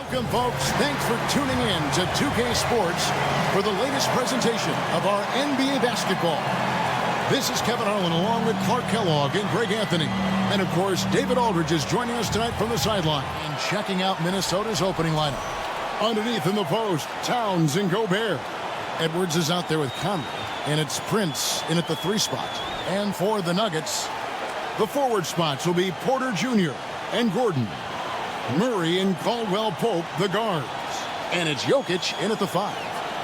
Welcome, folks. Thanks for tuning in to 2K Sports for the latest presentation of our NBA basketball. This is Kevin Harlan along with Clark Kellogg and Greg Anthony. And, of course, David Aldridge is joining us tonight from the sideline and checking out Minnesota's opening lineup. Underneath in the post, Towns and Gobert. Edwards is out there with Conley, and it's Prince in at the 3 spot. And for the Nuggets, the forward spots will be Porter Jr. and Gordon. Murray and Caldwell Pope, the guards. And it's Jokic in at the 5.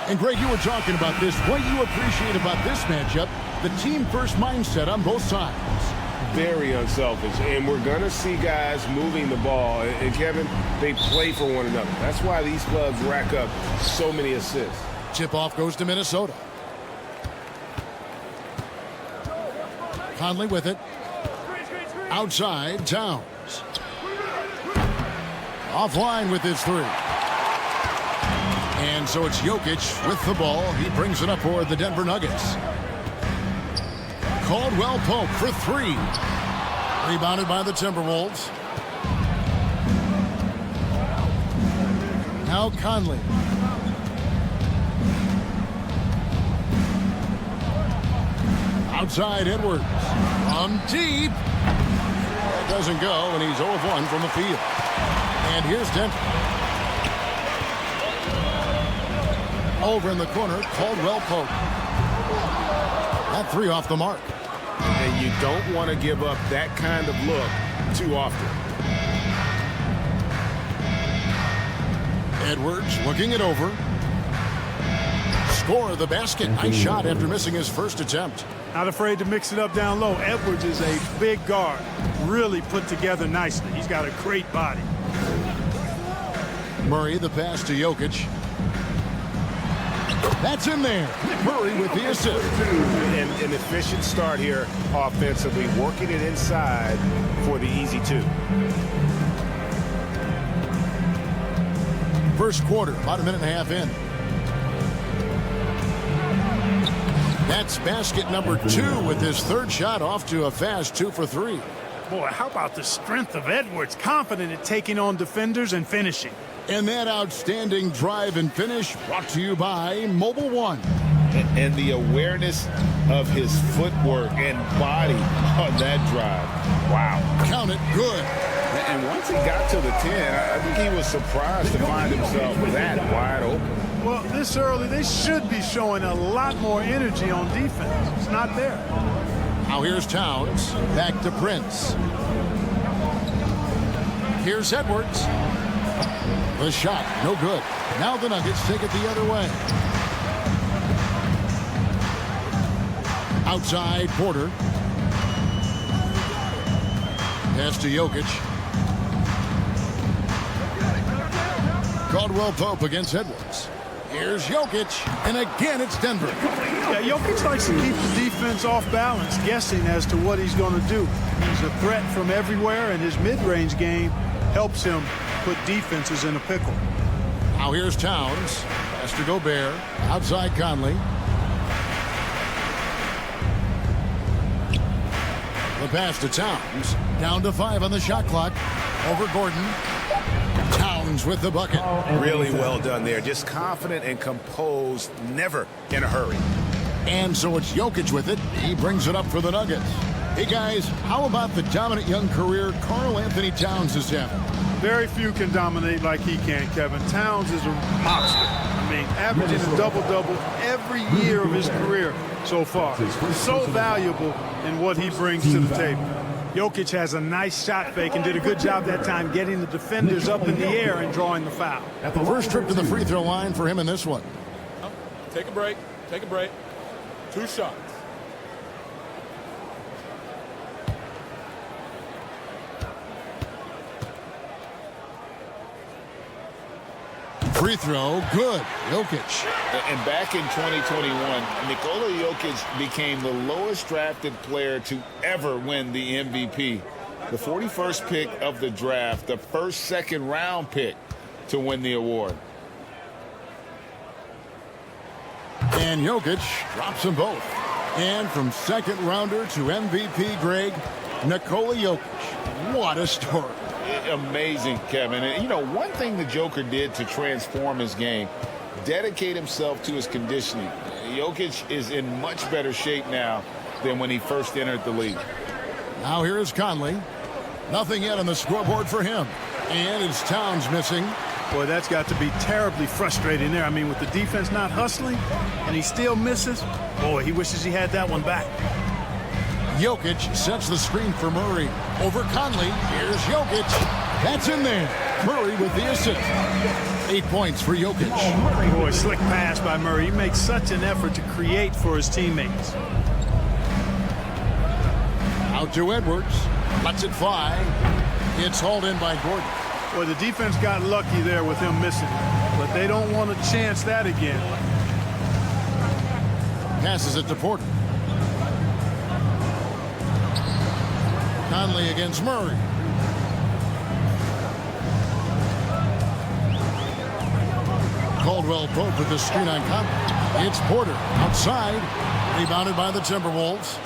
And, Greg, you were talking about this. What you appreciate about this matchup, the team-first mindset on both sides. Very unselfish. And we're going to see guys moving the ball. And, Kevin, they play for one another. That's why these clubs rack up so many assists. Tip-off goes to Minnesota. Conley with it. Outside, Towns. Offline with his 3. And so it's Jokic with the ball. He brings it up for the Denver Nuggets. Caldwell Pope for 3. Rebounded by the Timberwolves. Now Conley. Outside Edwards. From deep. That doesn't go, and he's 0 of 1 from the field. And here's Denver. Over in the corner, Caldwell Pope. That 3 off the mark. And you don't want to give up that kind of look too often. Edwards looking it over. Score the basket. Nice shot after missing his first attempt. Not afraid to mix it up down low. Edwards is a big guard. Really put together nicely. He's got a great body. Murray, the pass to Jokic. That's in there. Murray with the assist. An efficient start here offensively, working it inside for the easy 2. First quarter, about a minute and a half in. That's basket number 2 with his 3rd shot off to a fast 2 for 3. Boy, how about the strength of Edwards? Confident at taking on defenders and finishing. And that outstanding drive and finish brought to you by Mobile One. And the awareness of his footwork and body on that drive. Wow. Count it good. And once he got to the 10, I think he was surprised to find himself that wide open. Well, this early, they should be showing a lot more energy on defense. It's not there. Now here's Towns. Back to Prince. Here's Edwards. The shot, no good. Now the Nuggets take it the other way. Outside, Porter. Pass to Jokic. Caldwell Pope against Edwards. Here's Jokic, and again it's Denver. Yeah, Jokic likes to keep the defense off balance, guessing as to what he's going to do. He's a threat from everywhere, and his mid-range game helps him put defenses in a pickle. Now here's Towns. Pass to Gobert. Outside Conley. The pass to Towns. Down to 5 on the shot clock. Over Gordon. Towns with the bucket. Really well done there. Just confident and composed, never in a hurry. And so it's Jokic with it. He brings it up for the Nuggets. Hey, guys, how about the dominant young career Karl Anthony Towns is having? Very few can dominate like he can, Kevin. Towns is a monster. I mean, averaging a double-double every year of his career so far. So valuable in what he brings to the table. Jokic has a nice shot fake and did a good job that time getting the defenders up in the air and drawing the foul. First trip to the free throw line for him in this one. Take a break. Take a break. 2 shots. Free throw, good. Jokic. And back in 2021, Nikola Jokic became the lowest drafted player to ever win the MVP. The 41st pick of the draft, the first second-round pick to win the award. And Jokic drops them both. And from second rounder to MVP, Greg, Nikola Jokic. What a story. Amazing, Kevin. And, you know, one thing the Joker did to transform his game, dedicate himself to his conditioning. Jokic is in much better shape now than when he first entered the league. Now here is Conley. Nothing yet on the scoreboard for him. And it's Towns missing. Boy, that's got to be terribly frustrating there. I mean, with the defense not hustling and he still misses, boy, he wishes he had that one back. Jokic sets the screen for Murray. Over Conley. Here's Jokic. That's in there. Murray with the assist. 8 points for Jokic. Boy, slick pass by Murray. He makes such an effort to create for his teammates. Out to Edwards. Lets it fly. It's hauled in by Gordon. Boy, the defense got lucky there with him missing. But they don't want to chance that again. Passes it to Porter. Conley against Murray. Caldwell Pope with the screen on Conley. It's Porter outside. Rebounded by the Timberwolves.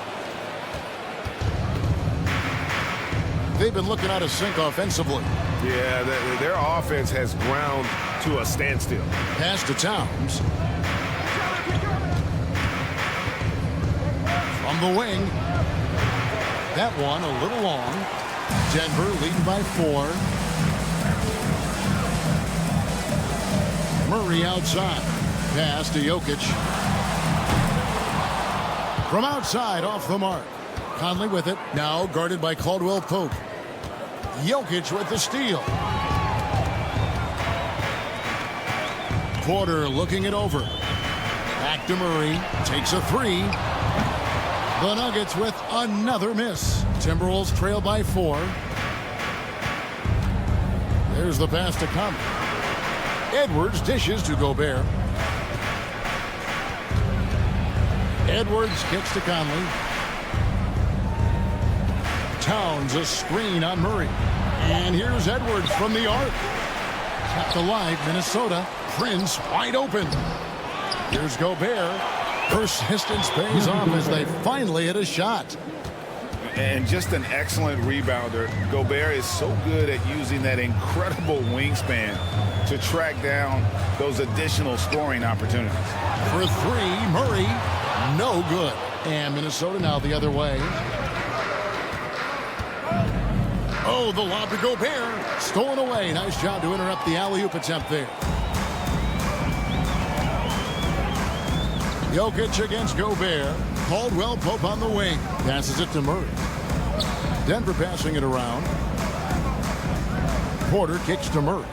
They've been looking out of sync offensively. Yeah, their offense has ground to a standstill. Pass to Towns. From the wing. That one a little long. Denver leading by 4. Murray outside. Pass to Jokic. From outside off the mark. Conley with it. Now guarded by Caldwell Pope. Jokic with the steal. Porter looking it over. Back to Murray. Takes a 3. The Nuggets with another miss. Timberwolves trail by 4. There's the pass to Conley. Edwards dishes to Gobert. Edwards kicks to Conley. Towns a screen on Murray. And here's Edwards from the arc. Kept alive, Minnesota. Prince wide open. Here's Gobert. Persistence pays off as they finally hit a shot. And just an excellent rebounder. Gobert is so good at using that incredible wingspan to track down those additional scoring opportunities. For 3, Murray, no good. And Minnesota now the other way. Oh, the lob to Gobert. Stolen away. Nice job to interrupt the alley-oop attempt there. Jokic against Gobert. Caldwell Pope on the wing. Passes it to Murray. Denver passing it around. Porter kicks to Murray.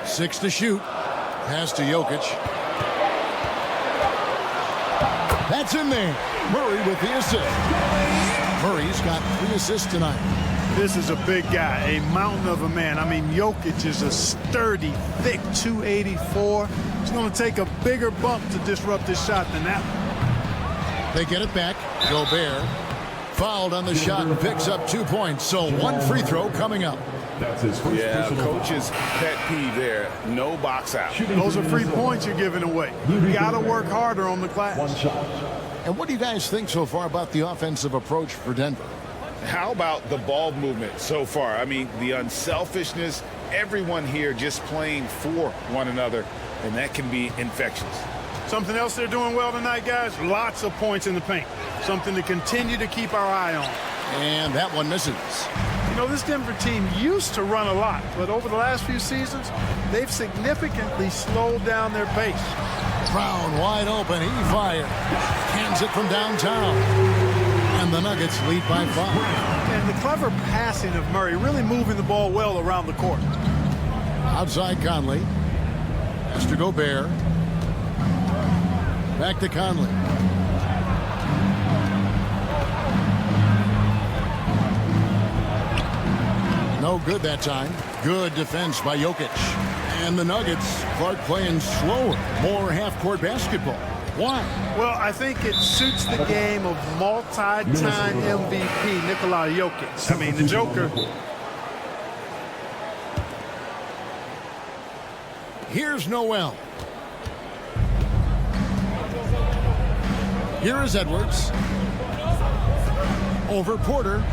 6 to shoot. Pass to Jokic. That's in there. Murray with the assist. Murray's got 3 assists tonight. This is a big guy, a mountain of a man. I mean, Jokic is a sturdy, thick 284. It's going to take a bigger bump to disrupt his shot than that one. They get it back. Gobert fouled on the shot and picks up 2 points. So 1 free throw coming up. That's his first Coach's pet peeve there. No box out. Those are free points you're giving away. You got to work harder on the glass. One shot. And what do you guys think so far about the offensive approach for Denver? How about the ball movement so far? I mean, the unselfishness, everyone here just playing for one another, and that can be infectious. Something else they're doing well tonight, guys, lots of points in the paint. Something to continue to keep our eye on. And that one misses. You know, this Denver team used to run a lot, but over the last few seasons, they've significantly slowed down their pace. Brown wide open. He fired. Hands it from downtown. And the Nuggets lead by 5. And the clever passing of Murray, really moving the ball well around the court. Outside Conley. Pass to Gobert. Back to Conley. No good that time. Good defense by Jokic. And the Nuggets, Clark playing slower, more half-court basketball. Why? Well, I think it suits the game of multi-time MVP Nikola Jokic. I mean, the Joker. Here's Noel. Here is Edwards. Over Porter.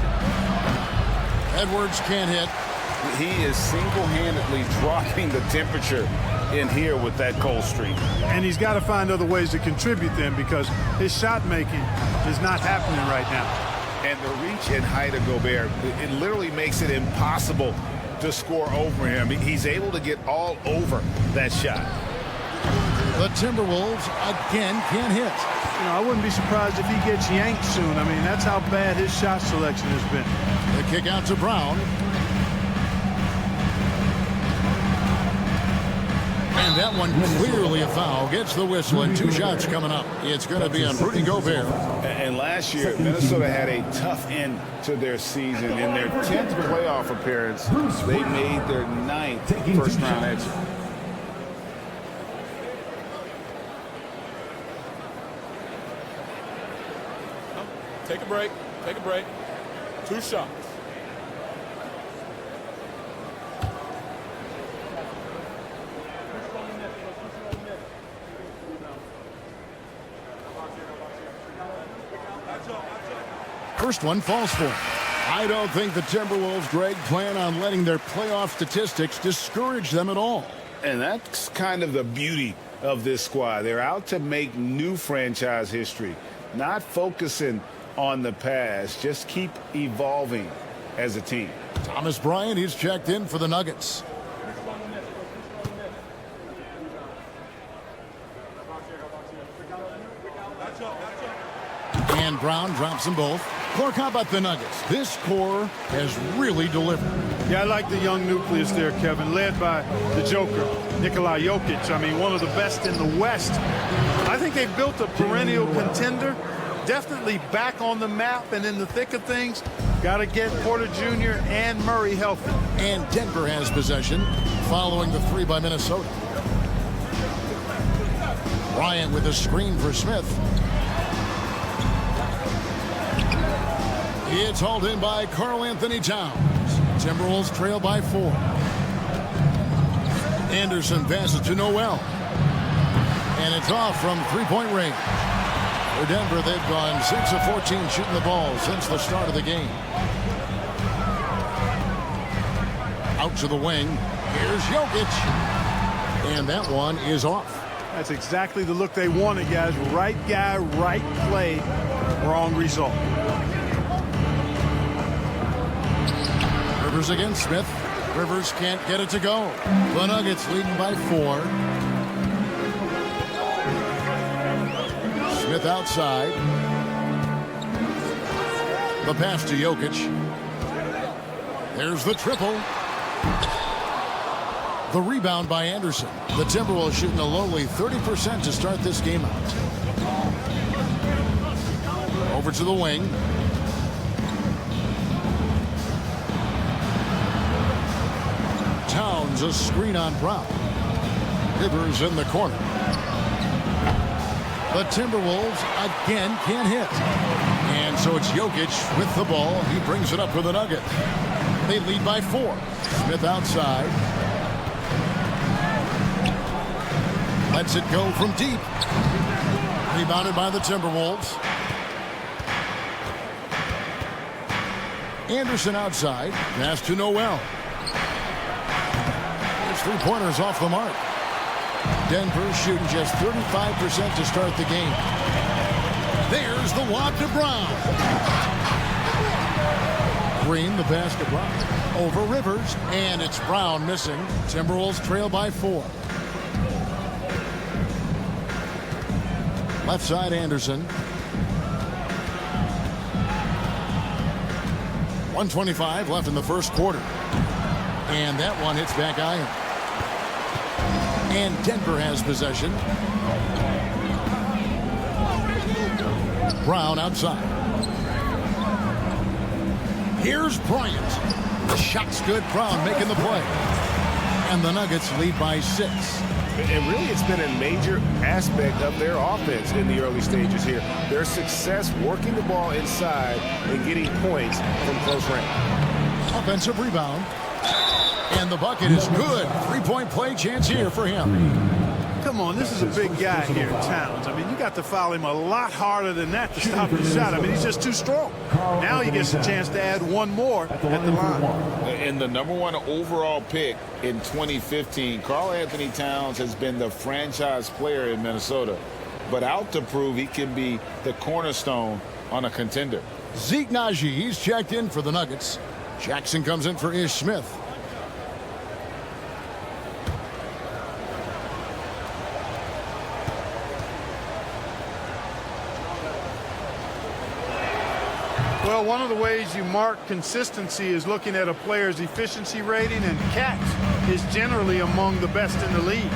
Edwards can't hit. He is single-handedly dropping the temperature in here with that cold streak. And he's got to find other ways to contribute then, because his shot making is not happening right now. And the reach and height of Gobert, it literally makes it impossible to score over him. He's able to get all over that shot. The Timberwolves again can't hit. You know, I wouldn't be surprised if he gets yanked soon. I mean, that's how bad his shot selection has been. The kick out to Brown. And that one clearly a foul. Gets the whistle, and 2 shots coming up. It's going to be on Rudy Gobert. And last year, Minnesota had a tough end to their season. In their 10th playoff appearance, they made their 9th first-round exit. Take a break. Take a break. 2 shots. First one falls for him. I don't think the Timberwolves, Greg, plan on letting their playoff statistics discourage them at all. And that's kind of the beauty of this squad. They're out to make new franchise history, not focusing on the past. Just keep evolving as a team. Thomas Bryant, he's checked in for the Nuggets. And Brown drops them both. Clark, how about the Nuggets? This core has really delivered. Yeah, I like the young nucleus there, Kevin, led by the Joker, Nikola Jokic. I mean, one of the best in the West. I think they've built a perennial contender, definitely back on the map and in the thick of things. Got to get Porter Jr. and Murray healthy. And Denver has possession following the 3 by Minnesota. Bryant with a screen for Smith. It's hauled in by Karl Anthony Towns. Timberwolves trail by 4. Anderson passes to Noel. And it's off from 3-point range. For Denver, they've gone 6 of 14 shooting the ball since the start of the game. Out to the wing. Here's Jokic. And that one is off. That's exactly the look they wanted, guys. Right guy, right play, wrong result. Rivers against Smith. Rivers can't get it to go. The Nuggets leading by 4. Smith outside. The pass to Jokic. There's the triple. The rebound by Anderson. The Timberwolves shooting a lowly 30% to start this game out. Over to the wing. Towns a screen on Brown. Rivers in the corner. The Timberwolves again can't hit. And so it's Jokic with the ball. He brings it up for the Nuggets. They lead by 4. Smith outside. Lets it go from deep. Rebounded by the Timberwolves. Anderson outside. Pass to Noel. 3-pointers off the mark. Denver shooting just 35% to start the game. There's the lob to Brown. Green, the pass to Brown. Over Rivers, and it's Brown missing. Timberwolves trail by 4. Left side, Anderson. 1:25 left in the first quarter. And that one hits back iron. And Denver has possession. Brown outside. Here's Bryant. The shot's good. Brown making the play. And the Nuggets lead by 6. And really, it's been a major aspect of their offense in the early stages here. Their success working the ball inside and getting points from close range. Offensive rebound. And the bucket is good. 3-point play chance here for him. Come come on, this is a big guy here, Towns. I mean, you got to foul him a lot harder than that to stop the shot. I mean, he's just too strong. Now he gets a chance to add one more at the line. And the #1 overall pick in 2015, Karl Anthony Towns has been the franchise player in Minnesota, but out to prove he can be the cornerstone on a contender. Zeke Naji, he's checked in for the Nuggets. Jackson comes in for Ish Smith. Well, one of the ways you mark consistency is looking at a player's efficiency rating, and catch is generally among the best in the league.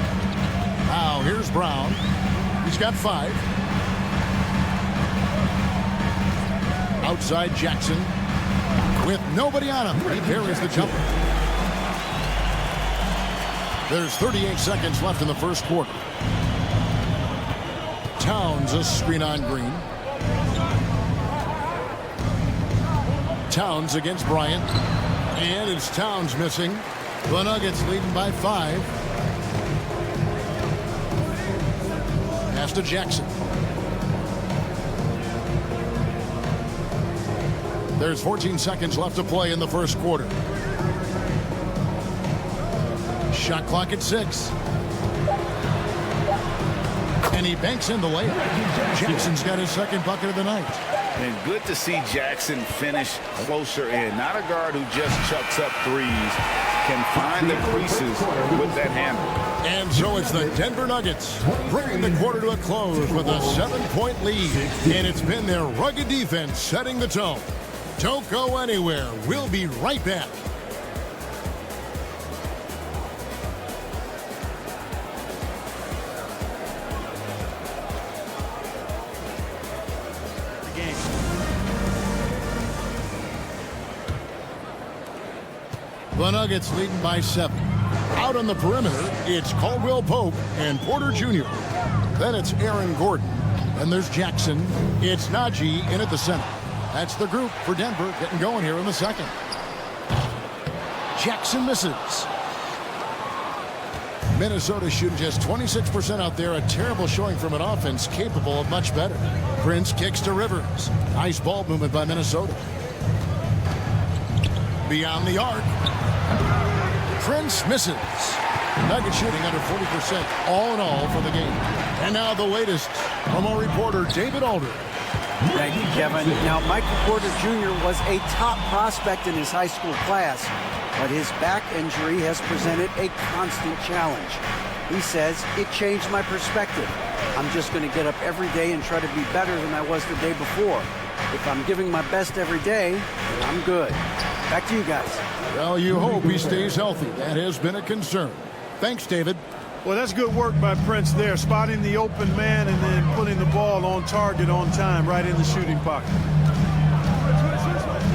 Now, here's Brown. He's got 5. Outside Jackson. With nobody on him, he buries the jumper. There's 38 seconds left in the first quarter. Towns a screen on Green. Towns against Bryant. And it's Towns missing. The Nuggets leading by 5. Pass to Jackson. There's 14 seconds left to play in the first quarter. Shot clock at 6. And he banks in the layup. Jackson's got his second bucket of the night. And good to see Jackson finish closer in. Not a guard who just chucks up threes. Can find the creases with that handle. And so it's the Denver Nuggets bringing the quarter to a close with a 7-point lead. And it's been their rugged defense setting the tone. Don't go anywhere. We'll be right back. The Nuggets leading by 7. Out on the perimeter, it's Caldwell Pope and Porter Jr. Then it's Aaron Gordon. Then there's Jackson. It's Naji in at the center. That's the group for Denver getting going here in the second. Jackson misses. Minnesota shooting just 26% out there. A terrible showing from an offense capable of much better. Prince kicks to Rivers. Nice ball movement by Minnesota. Beyond the arc. Prince misses. Nuggets shooting under 40% all in all for the game. And now the latest from our reporter, David Alder. Thank you, Kevin. Now, Michael Porter Jr. was a top prospect in his high school class, but his back injury has presented a constant challenge. He says, it changed my perspective. I'm just going to get up every day and try to be better than I was the day before. If I'm giving my best every day, then I'm good. Back to you guys. Well, you hope he stays healthy. That has been a concern. Thanks, David. Well, that's good work by Prince there, spotting the open man and then putting the ball on target on time right in the shooting pocket.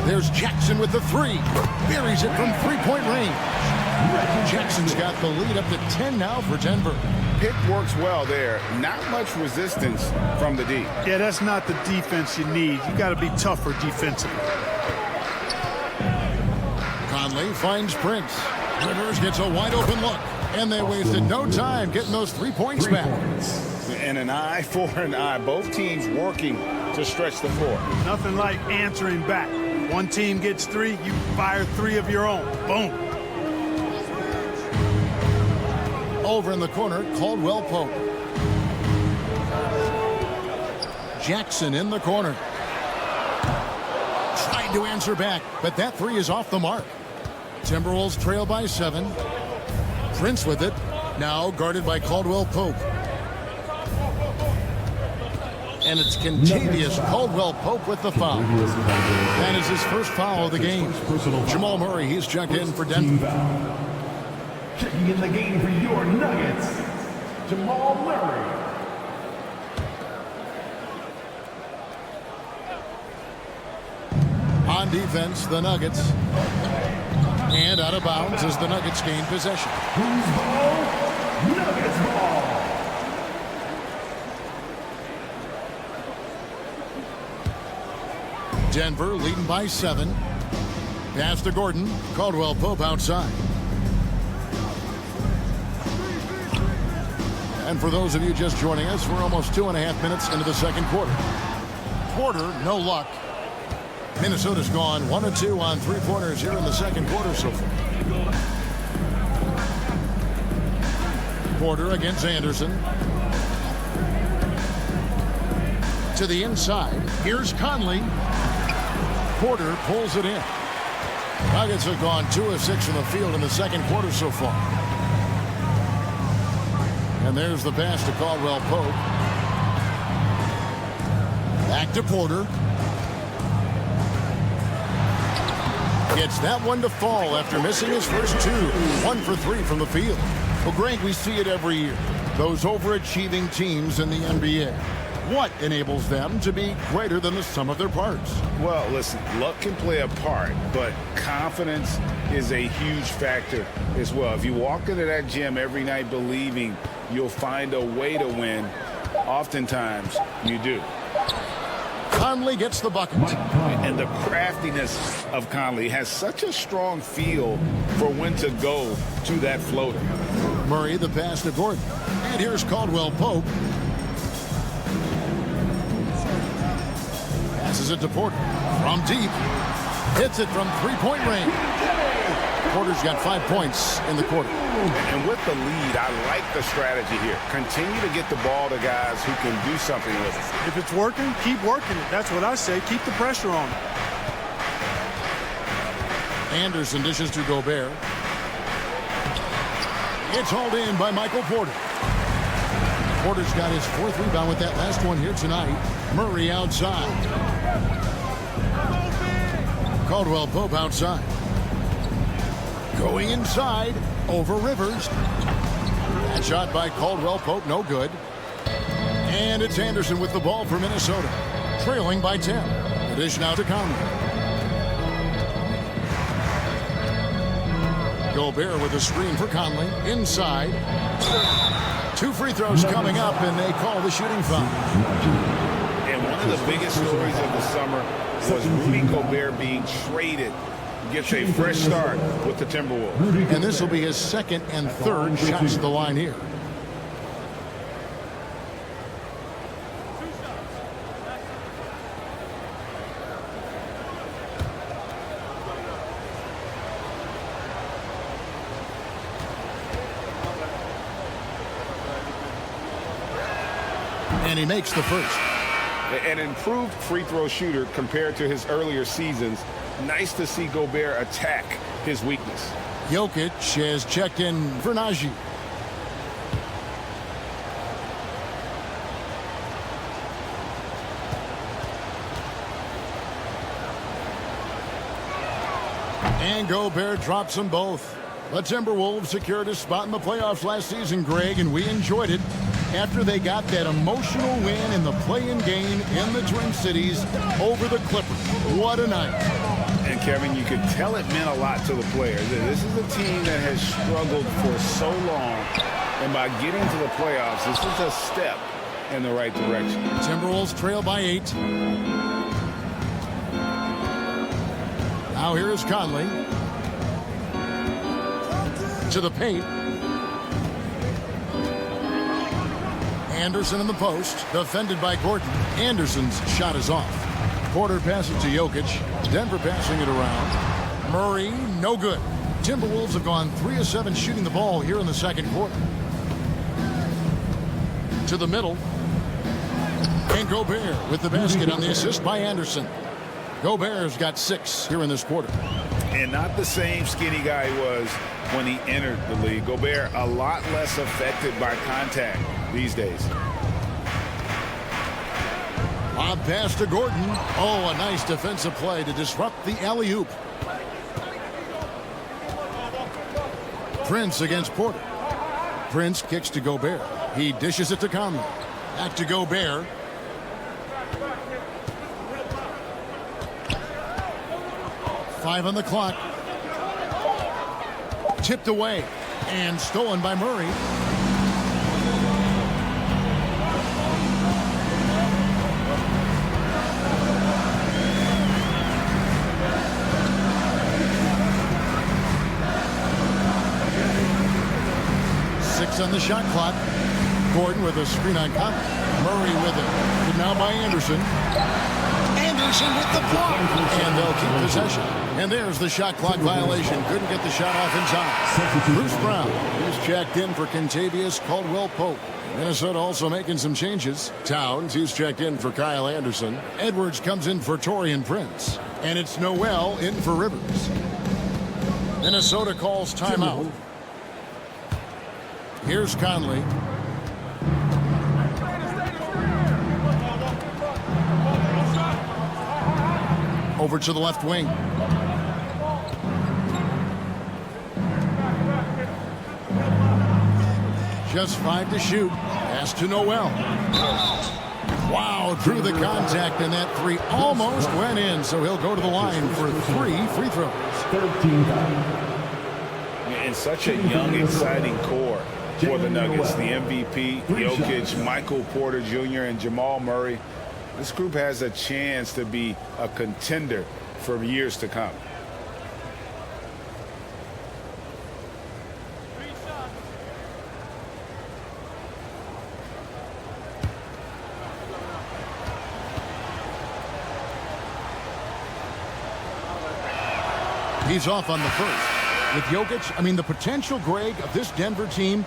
There's Jackson with the 3. Buries it from 3-point range. Jackson's got the lead up to 10 now for Denver. Pick works well there. Not much resistance from the D. Yeah, that's not the defense you need. You got to be tougher defensively. Conley finds Prince. Rivers gets a wide open look. And they wasted no time getting those 3 points back. And an eye for an eye. Both teams working to stretch the floor. Nothing like answering back. One team gets 3, you fire 3 of your own. Boom. Over in the corner, Caldwell Pope. Jackson in the corner. Tried to answer back, but that 3 is off the mark. Timberwolves trail by 7. Prince with it. Now guarded by Caldwell Pope. And it's contagious. Caldwell Pope with the foul. That is his first foul of the game. Jamal Murray, he's checked in for Denver. Checking in the game for your Nuggets, Jamal Murray. On defense, the Nuggets. And out of bounds as the Nuggets gain possession. Who's ball? Nuggets ball. Denver leading by 7. Pass to Gordon. Caldwell Pope outside. And for those of you just joining us, we're almost 2.5 minutes into the second quarter. Porter, no luck. Minnesota's gone 1 of 2 on three-pointers here in the second quarter so far. Porter against Anderson. To the inside. Here's Conley. Porter pulls it in. Nuggets have gone 2 of 6 from the field in the second quarter so far. And there's the pass to Caldwell Pope. Back to Porter. Gets that one to fall after missing his first 2. 1 for 3 from the field. Well, Greg, we see it every year. Those overachieving teams in the NBA. What enables them to be greater than the sum of their parts? Well, listen, luck can play a part, but confidence is a huge factor as well. If you walk into that gym every night believing you'll find a way to win, oftentimes you do. Conley gets the bucket. And the craftiness of Conley has such a strong feel for when to go to that floater. Murray, the pass to Gordon. And here's Caldwell Pope. Passes it to Porter. From deep. Hits it from three-point range. Porter's got 5 points in the quarter. And with the lead, I like the strategy here. Continue to get the ball to guys who can do something with it. If it's working, keep working it. That's what I say. Keep the pressure on it. Anderson dishes to Gobert. It's hauled in by Michael Porter. Porter's got his 4th rebound with that last one here tonight. Murray outside. Caldwell Pope outside. Going inside over Rivers. That shot by Caldwell Pope, no good. And it's Anderson with the ball for Minnesota. Trailing by 10. The dish now to Conley. Gobert with a screen for Conley. Inside. 2 free throws coming up, and they call the shooting foul. And one of the biggest stories of the summer was Rudy Gobert being traded. Gets a fresh start with the Timberwolves. And this will be his 2nd and 3rd shots at the line here. And he makes the first. An improved free throw shooter compared to his earlier seasons. Nice to see Gobert attack his weakness. Jokic has checked in for Najee. And Gobert drops them both. The Timberwolves secured a spot in the playoffs last season, Greg, and we enjoyed it after they got that emotional win in the play-in game in the Twin Cities over the Clippers. What a night. And, Kevin, you could tell it meant a lot to the players. This is a team that has struggled for so long, and by getting to the playoffs, this is a step in the right direction. Timberwolves trail by 8. Now here is Conley. To the paint. Anderson in the post. Defended by Gordon. Anderson's shot is off. Porter passes to Jokic. Denver passing it around. Murray, no good. Timberwolves have gone 3 of 7 shooting the ball here in the second quarter. To the middle. And Gobert with the basket on the assist by Anderson. Gobert's got 6 here in this quarter. And not the same skinny guy he was when he entered the league. Gobert a lot less affected by contact these days. Lob pass to Gordon. Oh, a nice defensive play to disrupt the alley-oop. Prince against Porter. Prince kicks to Gobert. He dishes it to Conley. Back to Gobert. Five on the clock. Tipped away and stolen by Murray. On the shot clock. Gordon with a screen on Conley. Murray with it. But now by Anderson. Anderson with the block. And they'll keep possession. And there's the shot clock violation. Couldn't get the shot off in time. Bruce Brown, he's checked in for Kentavious Caldwell-Pope. Minnesota also making some changes. Towns, he's checked in for Kyle Anderson. Edwards comes in for Taurean Prince. And it's Noel in for Rivers. Minnesota calls timeout. Here's Conley. Over to the left wing. Just 5 to shoot. Pass to Noel. Wow, drew the contact, and that 3 almost went in, so he'll go to the line for 3 free throws. 13. And such a young, exciting core for the Nuggets. The MVP, Jokic, Michael Porter Jr., and Jamal Murray. This group has a chance to be a contender for years to come. He's off on the first. With Jokic, I mean, the potential, Greg, of this Denver team,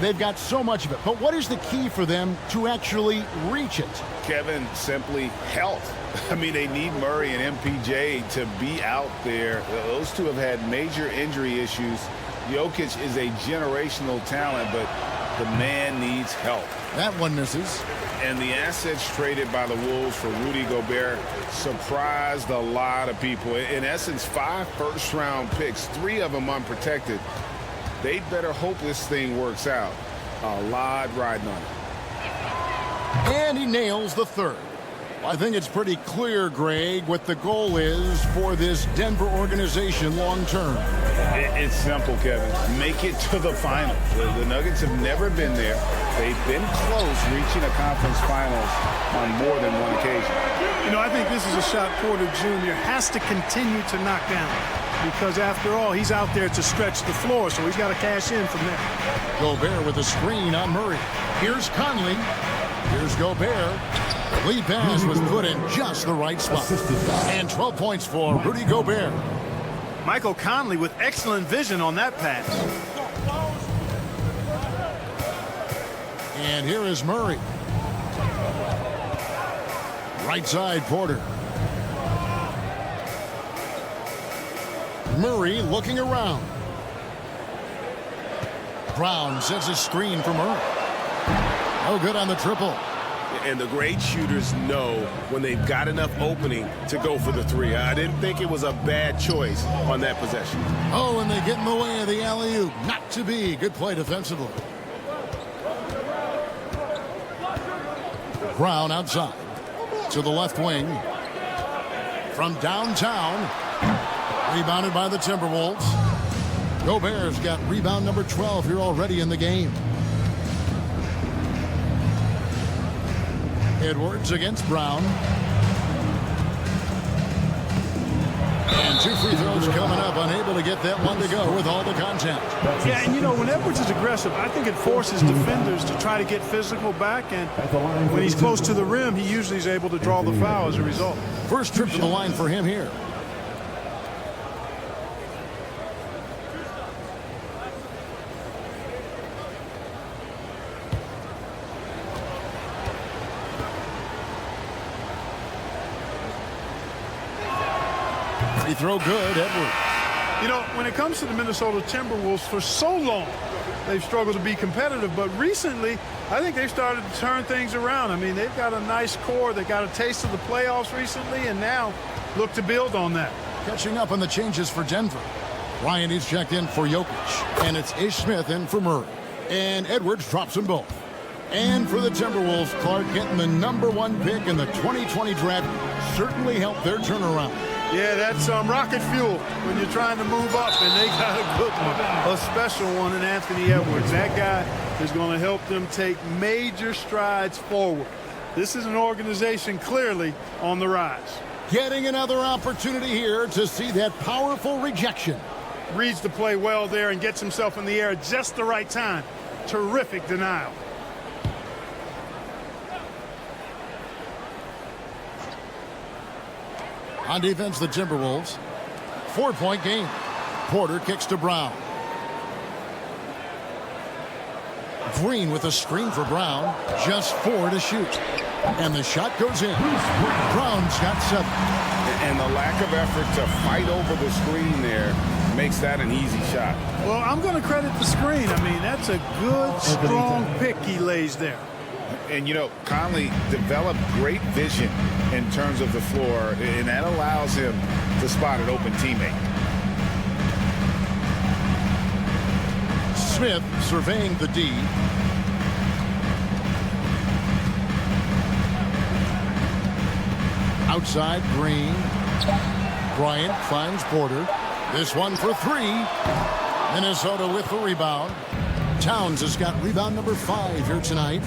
they've got so much of it. But what is the key for them to actually reach it? Kevin, simply health. I mean, they need Murray and MPJ to be out there. Those two have had major injury issues. Jokic is a generational talent, but the man needs help. That one misses. And the assets traded by the Wolves for Rudy Gobert surprised a lot of people. In essence, 5 first-round picks, 3 of them unprotected. They better hope this thing works out. A lot riding on it. And he nails the third. I think it's pretty clear, Greg, what the goal is for this Denver organization long term. It's simple, Kevin. Make it to the finals. The Nuggets have never been there. They've been close reaching a conference finals on more than one occasion. You know, I think this is a shot Porter Jr. has to continue to knock down, because after all, he's out there to stretch the floor, so he's got to cash in from there. Gobert with a screen on Murray. Here's Conley. Here's Gobert. Lead pass was put in just the right spot. And 12 points for Rudy Gobert. Michael Conley with excellent vision on that pass. And here is Murray. Right side, Porter. Murray looking around. Brown sets a screen for Murray. Oh, good on the triple. And the great shooters know when they've got enough opening to go for the 3. I didn't think it was a bad choice on that possession. Oh, and they get in the way of the alley-oop. Not to be. Good play defensively. Brown outside to the left wing. From downtown. Rebounded by the Timberwolves. Gobert's got rebound number 12 here already in the game. Edwards against Brown. And 2 free throws coming up. Unable to get that one to go with all the contact. Yeah, and you know, when Edwards is aggressive, I think it forces defenders to try to get physical back. And when he's close to the rim, he usually is able to draw the foul as a result. First trip to the line for him here. Free throw good, Edwards. You know, when it comes to the Minnesota Timberwolves, for so long, they've struggled to be competitive. But recently, I think they've started to turn things around. I mean, they've got a nice core. They got a taste of the playoffs recently, and now look to build on that. Catching up on the changes for Denver. Ryan is checked in for Jokic. And it's Ish Smith in for Murray. And Edwards drops them both. And for the Timberwolves, Clark getting the #1 pick in the 2020 draft certainly helped their turnaround. Yeah, that's rocket fuel when you're trying to move up, and they got a good one, a special one in Anthony Edwards. That guy is going to help them take major strides forward. This is an organization clearly on the rise. Getting another opportunity here to see that powerful rejection. Reads the play well there and gets himself in the air at just the right time. Terrific denial. On defense, the Timberwolves. 4-point game. Porter kicks to Brown. Green with a screen for Brown. Just 4 to shoot. And the shot goes in. Brown's got 7. And the lack of effort to fight over the screen there makes that an easy shot. Well, I'm going to credit the screen. I mean, that's a good, strong pick he lays there. And, you know, Conley developed great vision in terms of the floor, and that allows him to spot an open teammate. Smith surveying the D. Outside, Green. Bryant finds Porter. This one for 3. Minnesota with the rebound. Towns has got rebound number 5 here tonight.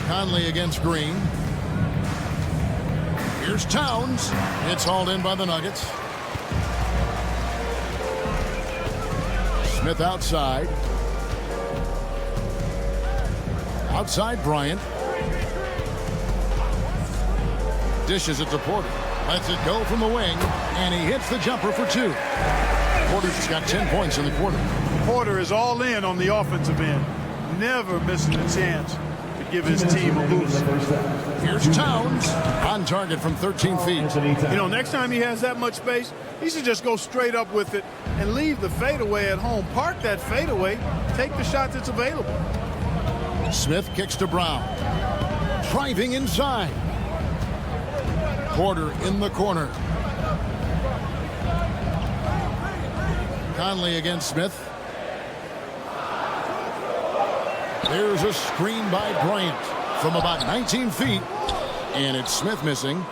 Conley against Green. Here's Towns. It's hauled in by the Nuggets. Smith outside. Outside Bryant. Dishes it to Porter. Lets it go from the wing. And he hits the jumper for 2. Porter's got 10 points in the quarter. Porter is all in on the offensive end. Never missing a chance to give his team a boost. Here's Towns on target from 13 feet. You know, next time he has that much space, he should just go straight up with it and leave the fadeaway at home. Park that fadeaway. Take the shot that's available. Smith kicks to Brown. Driving inside. Porter in the corner. Conley against Smith. There's a screen by Bryant from about 19 feet. And it's Smith missing.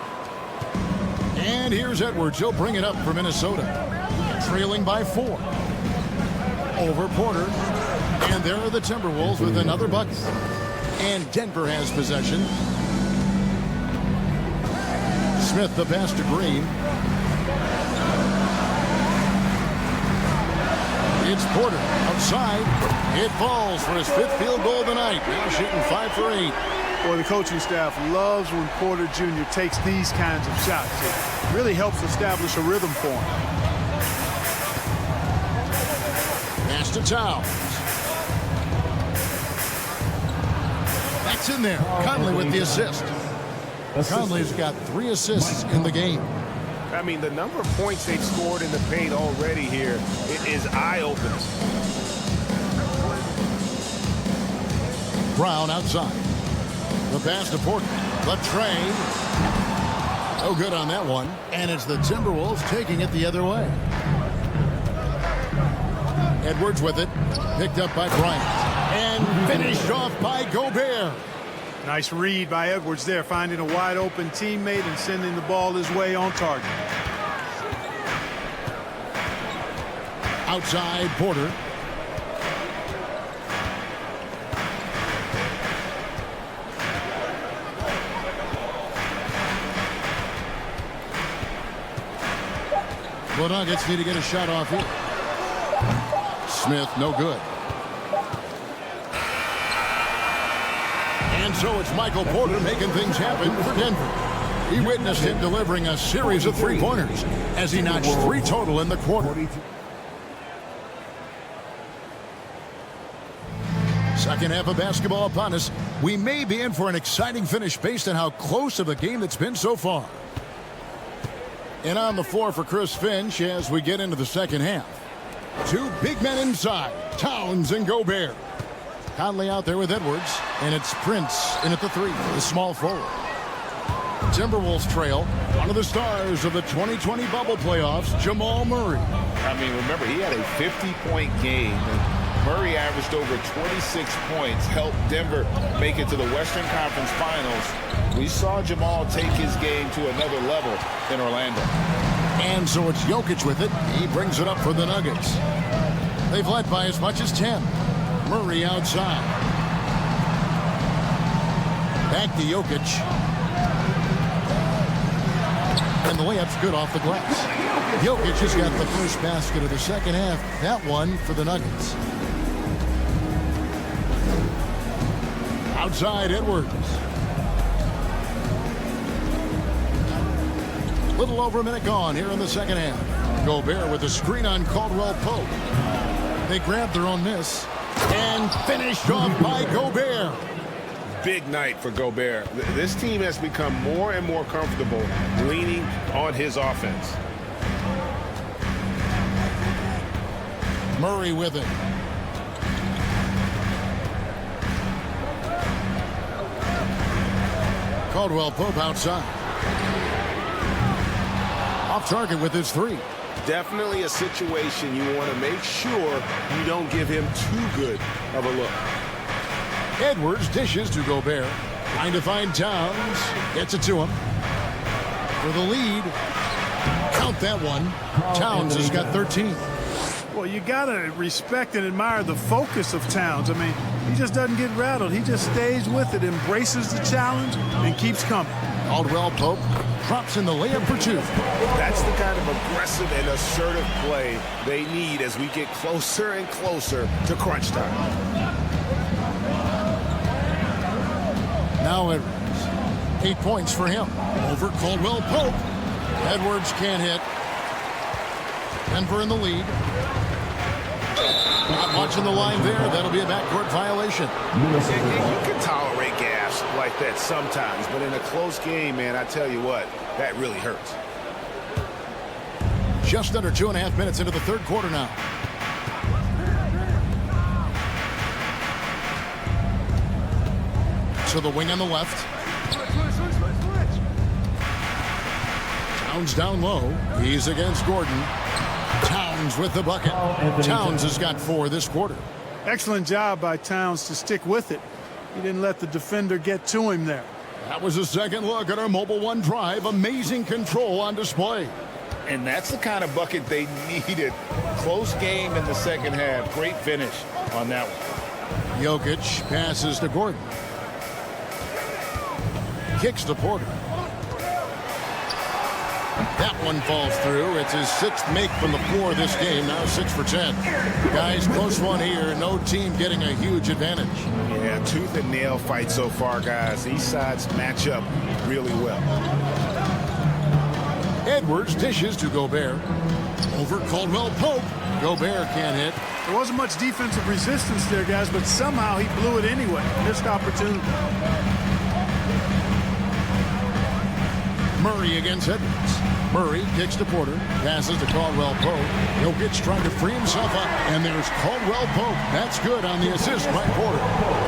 And here's Edwards. He'll bring it up for Minnesota. Trailing by 4. Over Porter. And there are the Timberwolves with another bucket. And Denver has possession. Smith the pass to Green. It's Porter outside. It falls for his 5th field goal of the night. Now shooting 5 for 8. Boy, the coaching staff loves when Porter Jr. takes these kinds of shots. It really helps establish a rhythm for him. Pass to Towns. That's in there. Conley with the assist. Conley's got 3 assists in the game. I mean, the number of points they've scored in the paint already here, it is eye-opening. Brown outside. The pass to Porter. The trade. No good on that one. And it's the Timberwolves taking it the other way. Edwards with it. Picked up by Bryant. And finished off by Gobert. Nice read by Edwards there, finding a wide open teammate and sending the ball his way on target. Outside Porter. The Nuggets need to get a shot off here. Smith, no good. And so it's Michael Porter making things happen for Denver. He witnessed him delivering a series of 3-pointers as he notched 3 total in the quarter. Second half of basketball upon us. We may be in for an exciting finish based on how close of a game it's been so far. And on the floor for Chris Finch as we get into the second half. 2 big men inside, Towns and Gobert. Conley out there with Edwards, and it's Prince in at the 3, the small forward. Timberwolves trail. One of the stars of the 2020 bubble playoffs, Jamal Murray. I mean, remember, he had a 50-point game. And Murray averaged over 26 points, helped Denver make it to the Western Conference Finals. We saw Jamal take his game to another level in Orlando. And so it's Jokic with it. He brings it up for the Nuggets. They've led by as much as 10. Murray outside. Back to Jokic. And the layup's good off the glass. Jokic has got the first basket of the second half. That one for the Nuggets. Outside Edwards. Little over a minute gone here in the second half. Gobert with a screen on Caldwell Pope. They grabbed their own miss and finished off by Gobert. Big night for Gobert. This team has become more and more comfortable leaning on his offense. Murray with it. Caldwell Pope outside. Off target with his three. Definitely a situation you want to make sure you don't give him too good of a look. Edwards dishes to Gobert. Trying to find Towns. Gets it to him. For the lead. Count that one. Towns has got 13. Well, you got to respect and admire the focus of Towns. I mean, he just doesn't get rattled. He just stays with it, embraces the challenge, and keeps coming. Caldwell Pope drops in the layup for two. That's the kind of aggressive and assertive play they need as we get closer and closer to crunch time. Now Edwards. 8 points for him. Over Caldwell Pope. Edwards can't hit. Denver in the lead. Not watching the line there. That'll be a backcourt violation. You can tolerate gas like that sometimes, but in a close game, man, I tell you what, that really hurts. Just under 2.5 minutes into the third quarter now. To the wing on the left. Towns down low. He's against Gordon. Towns with the bucket. Towns has got 4 this quarter. Excellent job by Towns to stick with it. He didn't let the defender get to him there. That was a second look at our Mobile One drive. Amazing control on display. And that's the kind of bucket they needed. Close game in the second half. Great finish on that one. Jokic passes to Gordon. Kicks to Porter. That one falls through. It's his 6th make from the floor this game. Now 6 for 10. Guys, close one here. No team getting a huge advantage. Yeah, tooth and nail fight so far, guys. These sides match up really well. Edwards dishes to Gobert. Over Caldwell Pope. Gobert can't hit. There wasn't much defensive resistance there, guys, but somehow he blew it anyway. Missed opportunity. Murray against Edwards. Murray kicks to Porter. Passes to Caldwell Pope. Jokic trying to free himself up. And there's Caldwell Pope. That's good on the assist by Porter.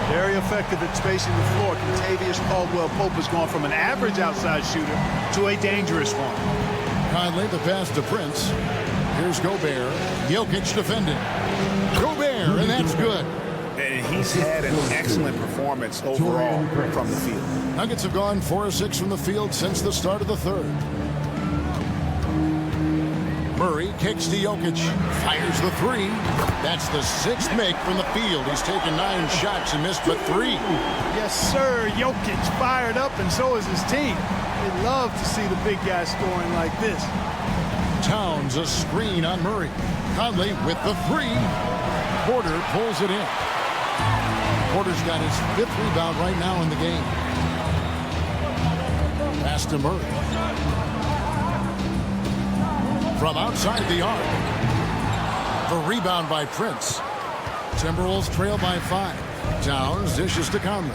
Very effective at spacing the floor. Contavious Caldwell Pope has gone from an average outside shooter to a dangerous one. Conley the pass to Prince. Here's Gobert. Jokic defending. Gobert, and that's good. And he's had an excellent performance overall from the field. Nuggets have gone 4 of 6 from the field since the start of the third. Murray kicks to Jokic. Fires the 3. That's the 6th make from the field. He's taken 9 shots and missed but 3. Yes, sir. Jokic fired up, and so is his team. They love to see the big guy scoring like this. Towns a screen on Murray. Conley with the 3. Porter pulls it in. Porter's got his 5th rebound right now in the game. Pass to Murray. From outside the arc. The rebound by Prince. Timberwolves trail by 5. Towns dishes to Conley.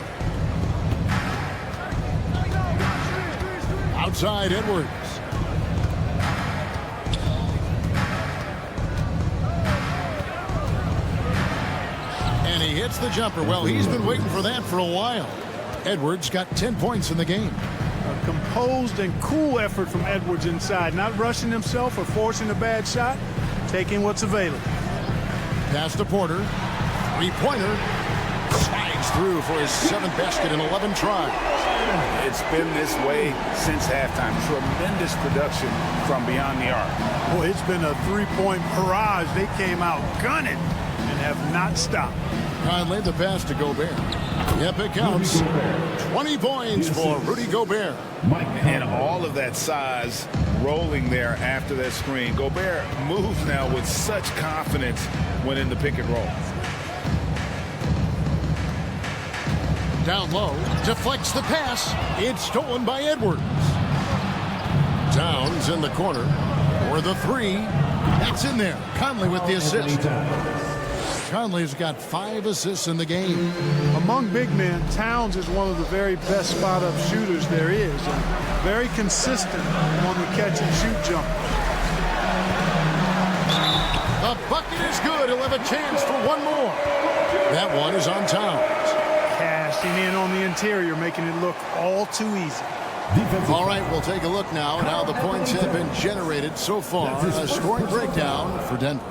Outside Edwards. And he hits the jumper. Well, he's been waiting for that for a while. Edwards got 10 points in the game. A composed and cool effort from Edwards inside. Not rushing himself or forcing a bad shot. Taking what's available. Pass to Porter. 3-pointer. Slides through for his 7th basket in 11 tries. It's been this way since halftime. Tremendous production from beyond the arc. Boy, it's been a 3-point barrage. They came out gunning and have not stopped. Conley the pass to Gobert. Yep, it counts. 20 points for Rudy Gobert. And all of that size rolling there after that screen. Gobert moves now with such confidence when in the pick and roll. Down low, deflects the pass. It's stolen by Edwards. Towns in the corner for the three. That's in there. Conley with the assist. Conley's got 5 assists in the game. Among big men, Towns is one of the very best spot-up shooters there is. And very consistent on the catch-and-shoot jump. The bucket is good. He'll have a chance for one more. That one is on Towns. Cashing in on the interior, making it look all too easy. All right, we'll take a look now at how the points have been generated so far. A scoring breakdown for Denver.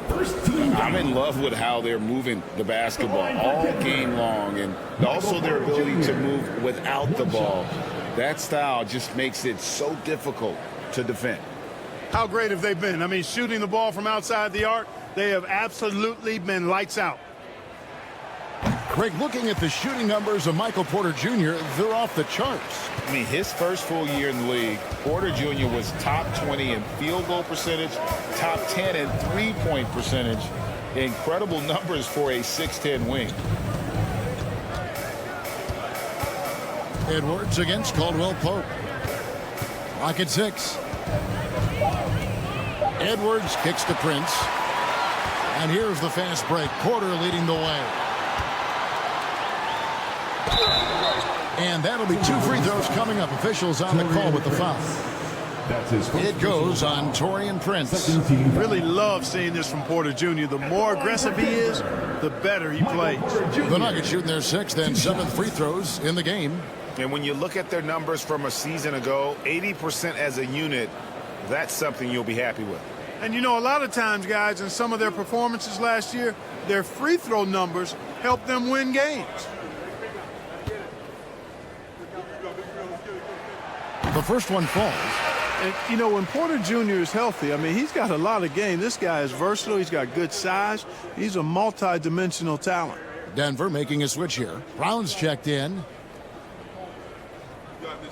I'm in love with how they're moving the basketball all game long, and also their ability to move without the ball. That style just makes it so difficult to defend. How great have they been? I mean, shooting the ball from outside the arc, they have absolutely been lights out. Greg, looking at the shooting numbers of Michael Porter Jr., they're off the charts. I mean, his first full year in the league, Porter Jr. was top 20 in field goal percentage, top 10 in three-point percentage. Incredible numbers for a 6'10 wing. Edwards against Caldwell Pope. Rocket 6. Edwards kicks to Prince. And here's the fast break. Porter leading the way. And that'll be 2 free throws coming up. Officials on the call with the foul. It goes on Taurean Prince. Really love seeing this from Porter Jr. The more aggressive he is, the better he plays. The Nuggets shooting their 6th and 7th free throws in the game. And when you look at their numbers from a season ago, 80% as a unit, that's something you'll be happy with. And you know, a lot of times, guys, in some of their performances last year, their free throw numbers helped them win games. The first one falls. And, you know, when Porter Jr. is healthy, I mean, he's got a lot of game. This guy is versatile. He's got good size. He's a multi-dimensional talent. Denver making a switch here. Brown's checked in. We got this.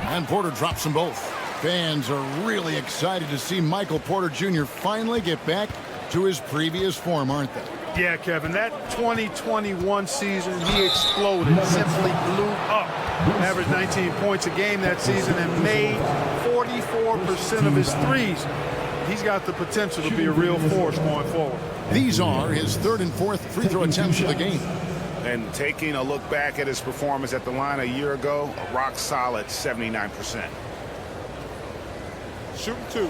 And Porter drops them both. Fans are really excited to see Michael Porter Jr. finally get back to his previous form, aren't they? Yeah, Kevin, that 2021 season, he exploded, simply blew up. Averaged 19 points a game that season and made 44% of his threes. He's got the potential to be a real force going forward. These are his 3rd and 4th free throw attempts of the game. And taking a look back at his performance at the line a year ago, a rock solid 79%. Shooting 2.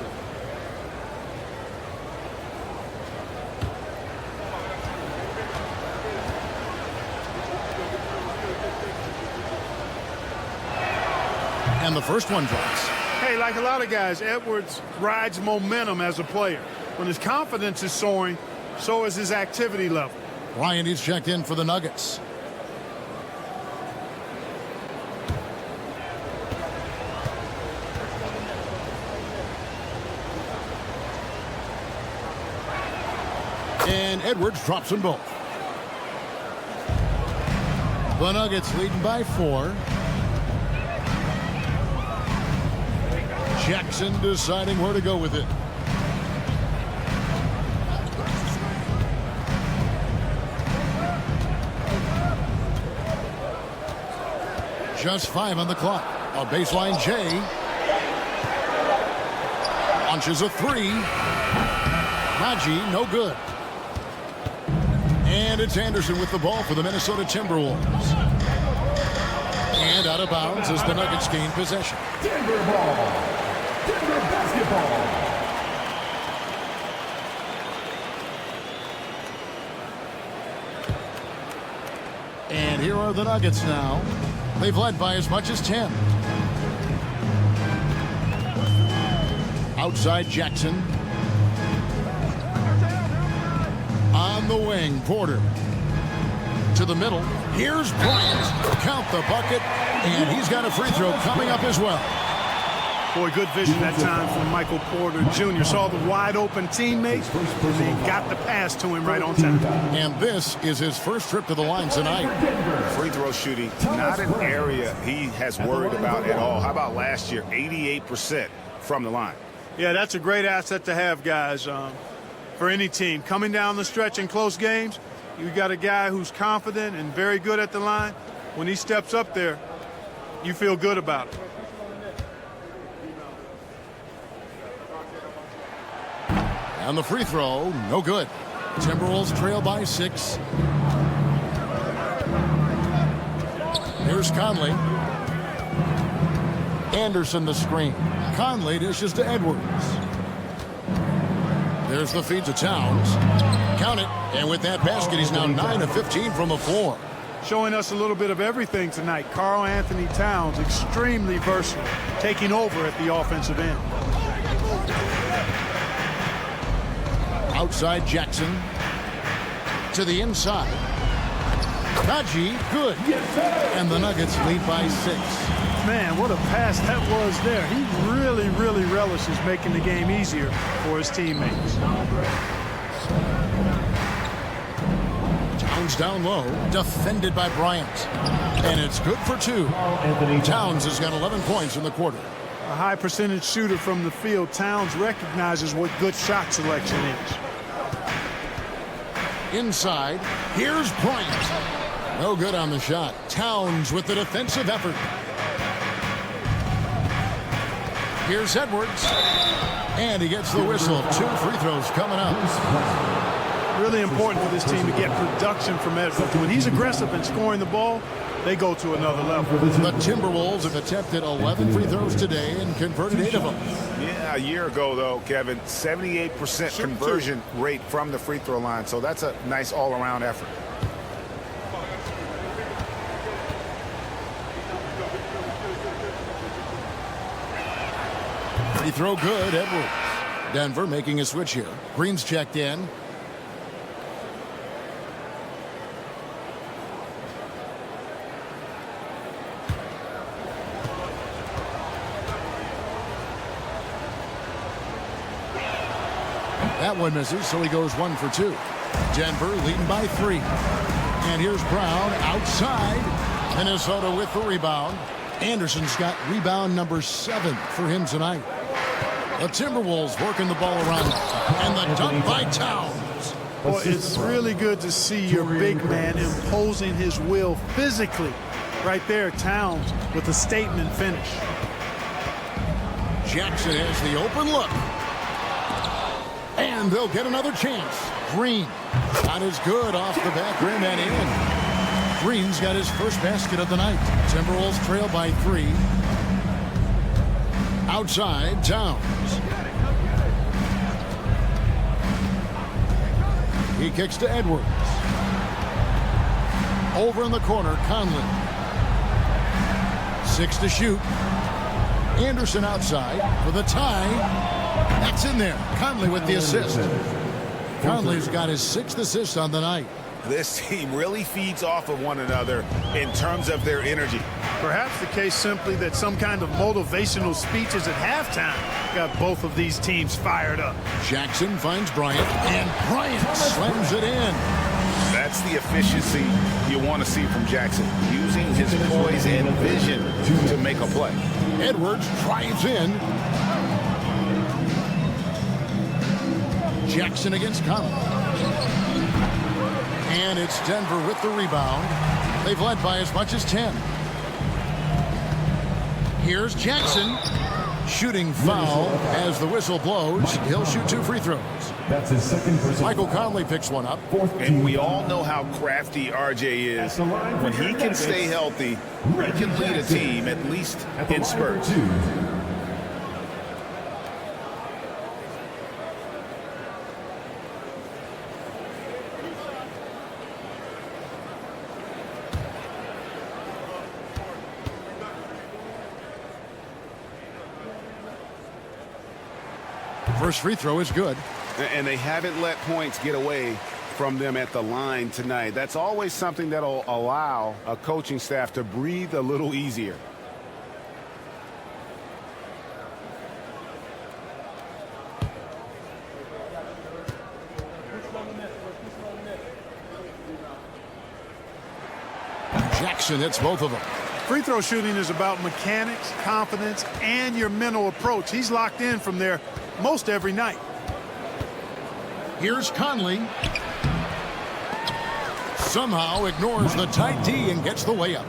And the first one drops. Hey, like a lot of guys, Edwards rides momentum as a player. When his confidence is soaring, so is his activity level. Ryan is checked in for the Nuggets. And Edwards drops them both. The Nuggets leading by 4. Jackson deciding where to go with it. Just 5 on the clock. A baseline J. Launches a 3. Haji, no good. And it's Anderson with the ball for the Minnesota Timberwolves. And out of bounds as the Nuggets gain possession. Denver ball. Denver basketball. And here are the Nuggets now. They've led by as much as 10. Outside Jackson. On the wing, Porter. To the middle. Here's Bryant. Count the bucket. And he's got a free throw coming up as well. Boy, good vision that time from Michael Porter Jr. Saw the wide open teammate, and he got the pass to him right on time. And this is his first trip to the line tonight. Free throw shooting, not an area he has worried about at all. How about last year, 88% from the line? Yeah, that's a great asset to have, guys. for any team. Coming down the stretch in close games, you got a guy who's confident and very good at the line. When he steps up there, you feel good about it. And the free throw, no good. Timberwolves trail by 6. Here's Conley. Anderson the screen. Conley dishes to Edwards. There's the feed to Towns. Count it. And with that basket, he's now 9 of 15 from the floor. Showing us a little bit of everything tonight. Karl Anthony Towns, extremely versatile, taking over at the offensive end. Outside Jackson. To the inside. Kaji, good. And the Nuggets lead by 6. Man, what a pass that was there. He really, really relishes making the game easier for his teammates. Towns down low, defended by Bryant. And it's good for 2. Towns has got 11 points in the quarter. A high percentage shooter from the field, Towns recognizes what good shot selection is. Inside, here's Bryant. No good on the shot. Towns with the defensive effort. Here's Edwards. And he gets the whistle. 2 free throws coming up. Really important for this team to get production from Edwards. When he's aggressive and scoring the ball, they go to another level. The Timberwolves have attempted 11 free throws today and converted 8 of them. Yeah, a year ago, though, Kevin, 78% conversion rate from the free throw line. So that's a nice all-around effort. Free throw good, Edwards. Denver making a switch here. Green's checked in. That one misses, so he goes 1 for 2. Denver leading by 3. And here's Brown outside. Minnesota with the rebound. Anderson's got rebound number 7 for him tonight. The Timberwolves working the ball around. And the dunk by Towns. Well, it's really good to see your big man imposing his will physically. Right there, Towns with a statement finish. Jackson has the open look. And they'll get another chance. Green. Not as good off the back rim and in. Green's got his first basket of the night. Timberwolves trail by 3. Outside, Towns. He kicks to Edwards. Over in the corner, Conley. 6 to shoot. Anderson outside for the tie. That's in there. Conley with the assist. Conley's got his 6th assist on the night. This team really feeds off of one another in terms of their energy. Perhaps the case simply that some kind of motivational speeches at halftime got both of these teams fired up. Jackson finds Bryant, and Bryant slams it in. That's the efficiency you want to see from Jackson, using his poise and vision to make a play. Edwards drives in. Jackson against Conley. And it's Denver with the rebound. They've led by as much as 10. Here's Jackson. Shooting foul as the whistle blows. He'll shoot 2 free throws. That's his second personal. Michael Conley picks one up. And we all know how crafty RJ is. When he can stay healthy, he can lead a team, at least in spurts. First free throw is good. And they haven't let points get away from them at the line tonight. That's always something that'll allow a coaching staff to breathe a little easier. Jackson hits both of them. Free throw shooting is about mechanics, confidence, and your mental approach. He's locked in from there most every night. Here's Conley. Somehow ignores the tight D and gets the layup.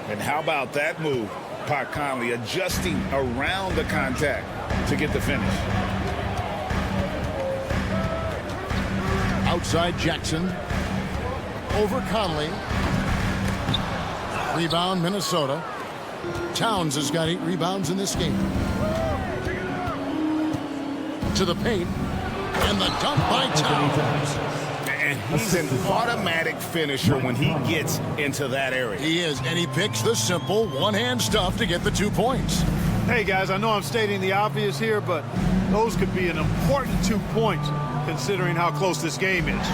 And how about that move? Pat Conley adjusting around the contact to get the finish. Outside Jackson. Over Conley. Rebound Minnesota. Towns has got 8 rebounds in this game. To the paint. And the dunk by Towns. And he's an automatic finisher when he gets into that area. He is, and he picks the simple one-hand stuff to get the 2 points. Hey, guys, I know I'm stating the obvious here, but those could be an important 2 points considering how close this game is.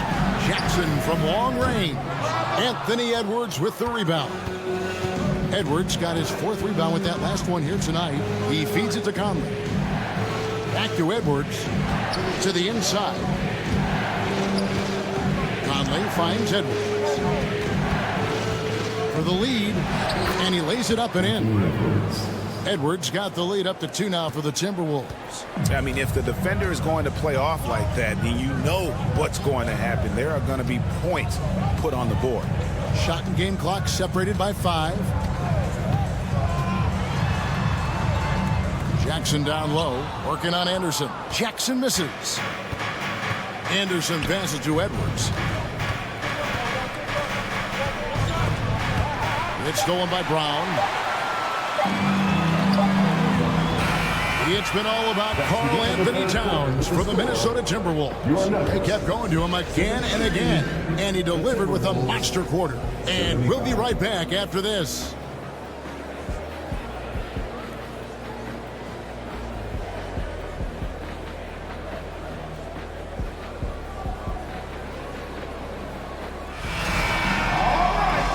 Jackson from long range. Anthony Edwards with the rebound. Edwards got his 4th rebound with that last one here tonight. He feeds it to Conley. Back to Edwards. To the inside. Conley finds Edwards. For the lead. And he lays it up and in. Edwards got the lead up to 2 now for the Timberwolves. I mean, if the defender is going to play off like that, then you know what's going to happen. There are going to be points put on the board. Shot and game clock separated by 5. Jackson down low, working on Anderson. Jackson misses. Anderson passes to Edwards. It's stolen by Brown. It's been all about Karl Anthony Towns for the Minnesota Timberwolves. They kept going to him again and again, and he delivered with a monster quarter. And we'll be right back after this.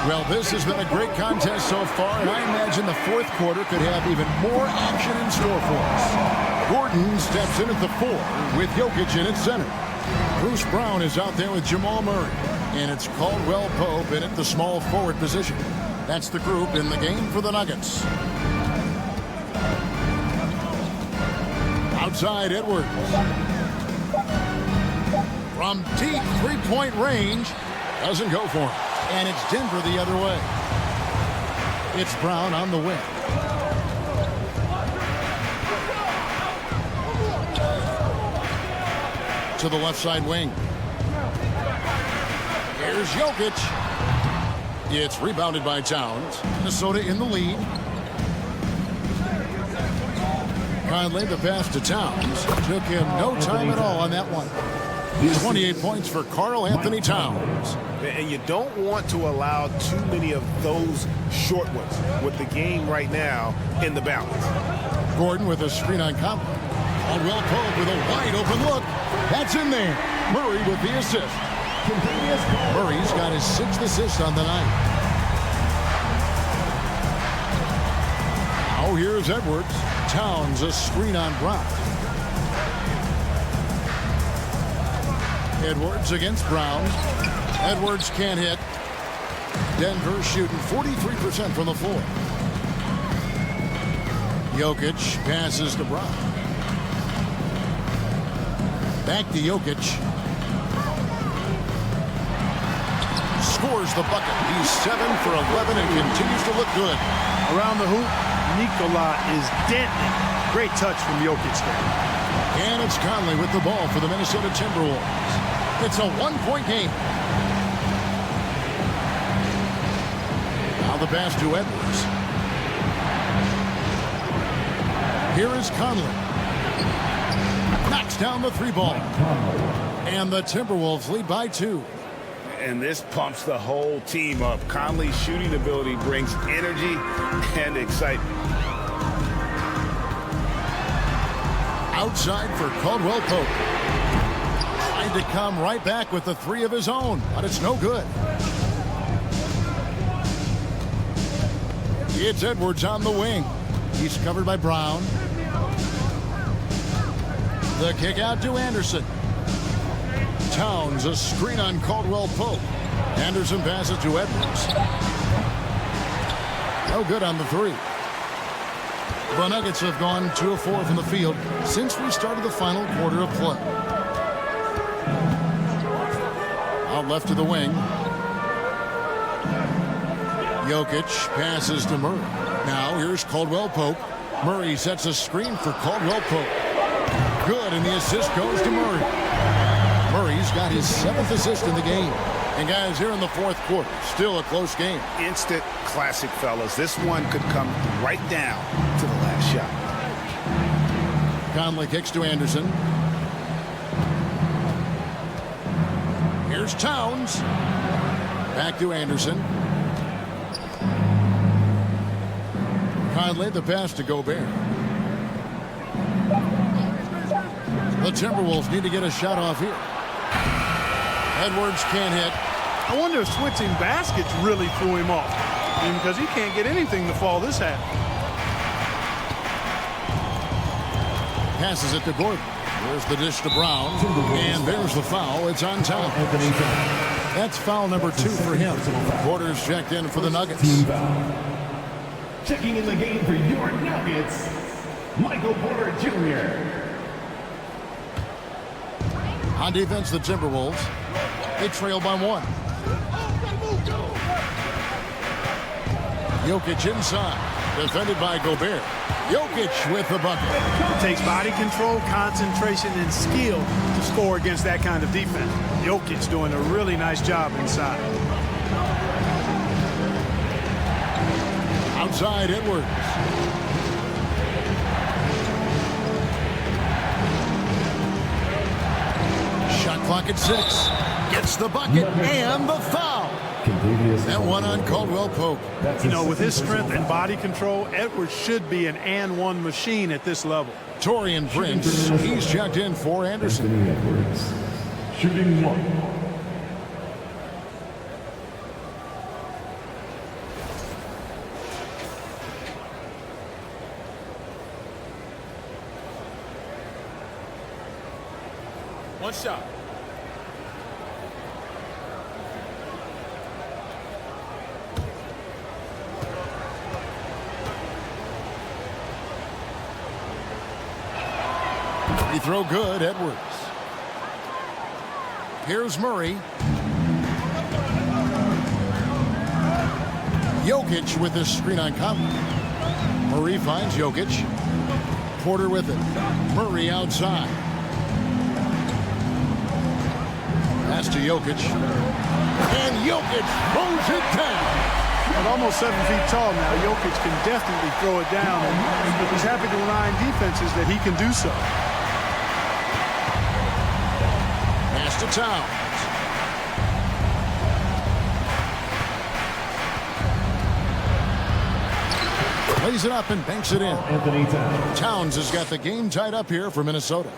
Well, this has been a great contest so far, and I imagine the 4th quarter could have even more action in store for us. Gordon steps in at the 4 with Jokic in at center. Bruce Brown is out there with Jamal Murray, and it's Caldwell Pope in at the small forward position. That's the group in the game for the Nuggets. Outside Edwards. From deep 3-point range, doesn't go for him. And it's Denver the other way. It's Brown on the wing. To the left side wing. Here's Jokic. It's rebounded by Towns. Minnesota in the lead. Conley the pass to Towns. Took him no time at all on that one. 28 points for Karl Anthony Towns. And you don't want to allow too many of those short ones with the game right now in the balance. Gordon with a screen on Conley. Caldwell Pope with a wide open look. That's in there. Murray with the assist. Murray's got his 6th assist on the night. Now here's Edwards. Towns a screen on Brown. Edwards against Brown. Edwards can't hit. Denver shooting 43% from the floor. Jokic passes to Brown. Back to Jokic. Scores the bucket. He's 7 for 11 and continues to look good. Around the hoop, Nikola is denting. Great touch from Jokic there. And it's Conley with the ball for the Minnesota Timberwolves. It's a 1-point game. Now the pass to Edwards. Here is Conley. Knocks down the 3-ball. And the Timberwolves lead by 2. And this pumps the whole team up. Conley's shooting ability brings energy and excitement. Outside for Caldwell Pope. Trying to come right back with the 3 of his own, but it's no good. It's Edwards on the wing. He's covered by Brown. The kick out to Anderson. Towns a screen on Caldwell Pope. Anderson passes to Edwards. No good on the 3. The Nuggets have gone 2 of 4 from the field since we started the final quarter of play. out left to the wing. Jokic passes to Murray. Now here's Caldwell Pope. Murray sets a screen for Caldwell Pope. Good, and the assist goes to Murray. Murray's got his 7th assist in the game. And guys, here in the 4th quarter, still a close game. Instant classic, fellas. This one could come right down to the last shot. Conley kicks to Anderson. Here's Towns. Back to Anderson. Conley, the pass to Gobert. The Timberwolves need to get a shot off here. Edwards can't hit. I wonder if switching baskets really threw him off. I mean, because he can't get anything to fall this half. Passes it to Gordon. There's the dish to Brown. And there's the foul. It's on Towns. That's foul number 2 for him. Porter's checked in for the Nuggets. Checking in the game for your Nuggets, Michael Porter Jr. On defense, the Timberwolves. They trail by 1. Jokic inside. Defended by Gobert. Jokic with the bucket. It takes body control, concentration, and skill to score against that kind of defense. Jokic doing a really nice job inside. Outside Edwards. Shot clock at 6. Gets the bucket and the foul. That one on Caldwell Pope. You know, with his strength and body control, Edwards should be an and-one machine at this level. Torian Prince, he's checked in for Anderson. Anthony Edwards, shooting 1. One shot. Free throw good, Edwards. Here's Murray. Jokic with this screen on Conley. Murray finds Jokic. Porter with it. Murray outside. Pass to Jokic. And Jokic throws it down. At almost 7 feet tall now, Jokic can definitely throw it down, and he's happy to remind defenses that he can do so. Pass to Towns. Lays it up and banks it in. Anthony Towns. Towns has got the game tied up here for Minnesota.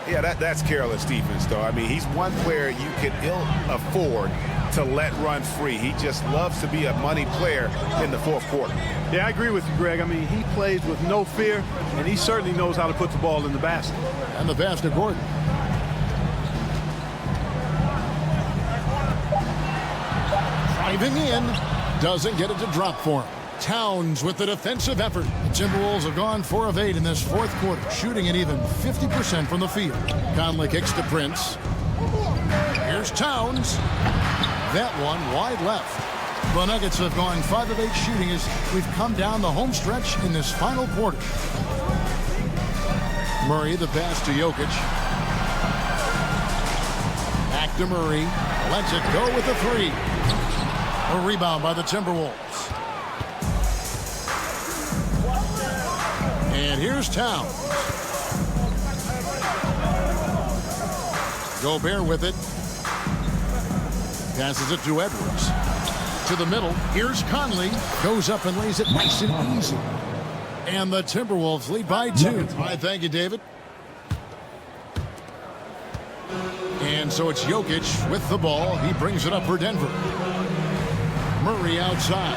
Yeah, that's careless defense, though. I mean, he's one player you can ill afford to let run free. He just loves to be a money player in the 4th quarter. Yeah, I agree with you, Greg. I mean, he plays with no fear, and he certainly knows how to put the ball in the basket. And the pass to Gordon. Driving in. Doesn't get it to drop for him. Towns with the defensive effort. The Timberwolves have gone 4 of 8 in this 4th quarter, shooting at even 50% from the field. Conley kicks to Prince. Here's Towns. That one wide left. The Nuggets have gone 5 of 8 shooting as we've come down the home stretch in this final quarter. Murray, the pass to Jokic. Back to Murray. Lets it go with the 3. A rebound by the Timberwolves. And here's Towns. Gobert with it. Passes it to Edwards. To the middle. Here's Conley. Goes up and lays it nice and easy. And the Timberwolves lead by 2. All right, thank you, David. And so it's Jokic with the ball. He brings it up for Denver. Murray outside.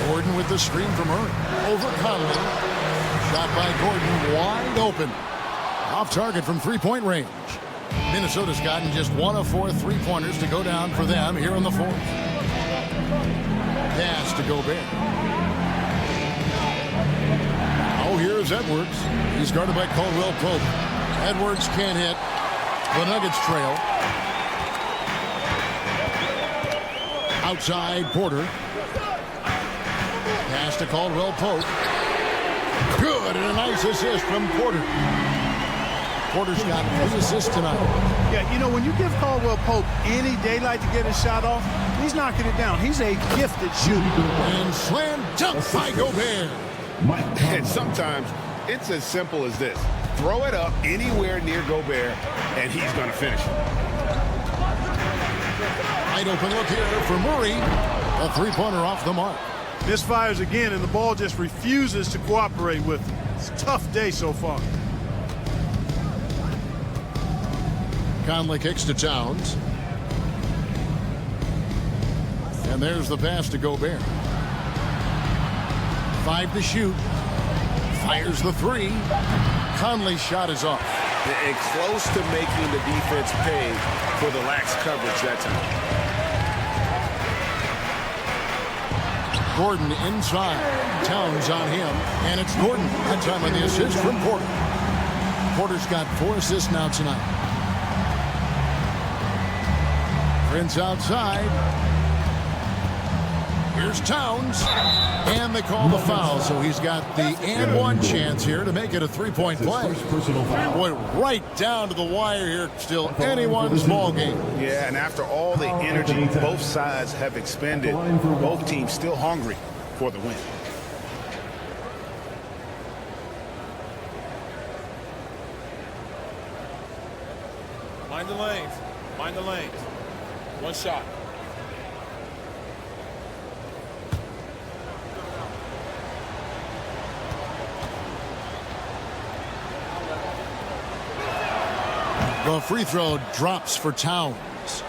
Gordon with the screen from Murray. Over Conley. Shot by Gordon wide open. Off target from 3-point range. Minnesota's gotten just 1 of 4 3-pointers to go down for them here in the 4th. Pass to Gobert. Oh, here's Edwards. He's guarded by Caldwell Pope. Edwards can't hit. The Nuggets trail. Outside, Porter. Pass to Caldwell Pope. Good, and a nice assist from Porter. Porter's got 3 assists tonight. Yeah, you know, when you give Caldwell Pope any daylight to get his shot off, he's knocking it down. He's a gifted shooter. And slam dunk by Gobert. And sometimes it's as simple as this. Throw it up anywhere near Gobert, and he's going to finish it. Wide open look here for Murray. A three-pointer off the mark. Misfires again, and the ball just refuses to cooperate with him. It's a tough day so far. Conley kicks to Towns. And there's the pass to Gobert. 5 to shoot. Fires the 3. Conley's shot is off. And close to making the defense pay for the lax coverage that time. Gordon inside. Towns on him. And it's Gordon. That time on the assist from Porter. Porter's got 4 assists now tonight. Prince outside. Here's Towns. And they call the foul, so he's got the and one chance here to make it a 3-point play. Boy, right down to the wire here. Still anyone's ball game. Yeah, and after all the energy both sides have expended, both teams still hungry for the win. Mind the lanes. Mind the lanes. 1 shot. The free throw drops for Towns.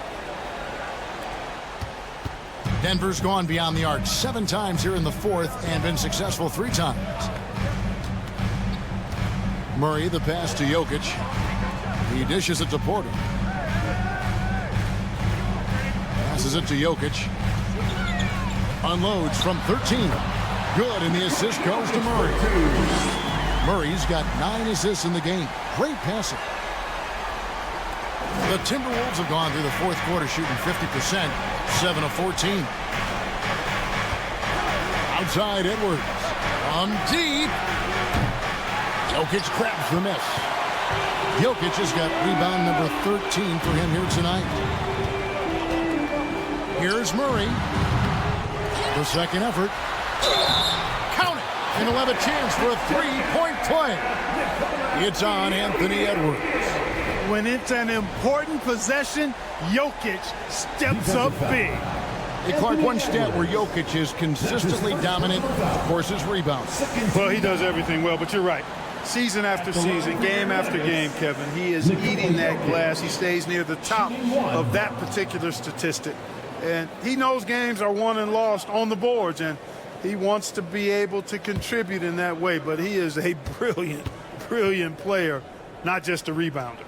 Denver's gone beyond the arc 7 times here in the 4th and been successful 3 times. Murray, the pass to Jokic. He dishes it to Porter. Passes it to Jokic. Unloads from 13. Good, and the assist goes to Murray. Murray's got 9 assists in the game. Great passing. The Timberwolves have gone through the 4th quarter shooting 50%, 7 of 14. Outside Edwards. From deep. Jokic grabs the miss. Jokic has got rebound number 13 for him here tonight. Here's Murray. The second effort. Count it. And he'll have a chance for a 3-point play. It's on Anthony Edwards. When it's an important possession, Jokic steps up big. Hey, Clark, one stat where Jokic is consistently dominant, of course, is rebounds. Well, he does everything well, but you're right. Season after season, game after game, Kevin, he is eating that glass. He stays near the top of that particular statistic. And he knows games are won and lost on the boards, and he wants to be able to contribute in that way. But he is a brilliant, brilliant player, not just a rebounder.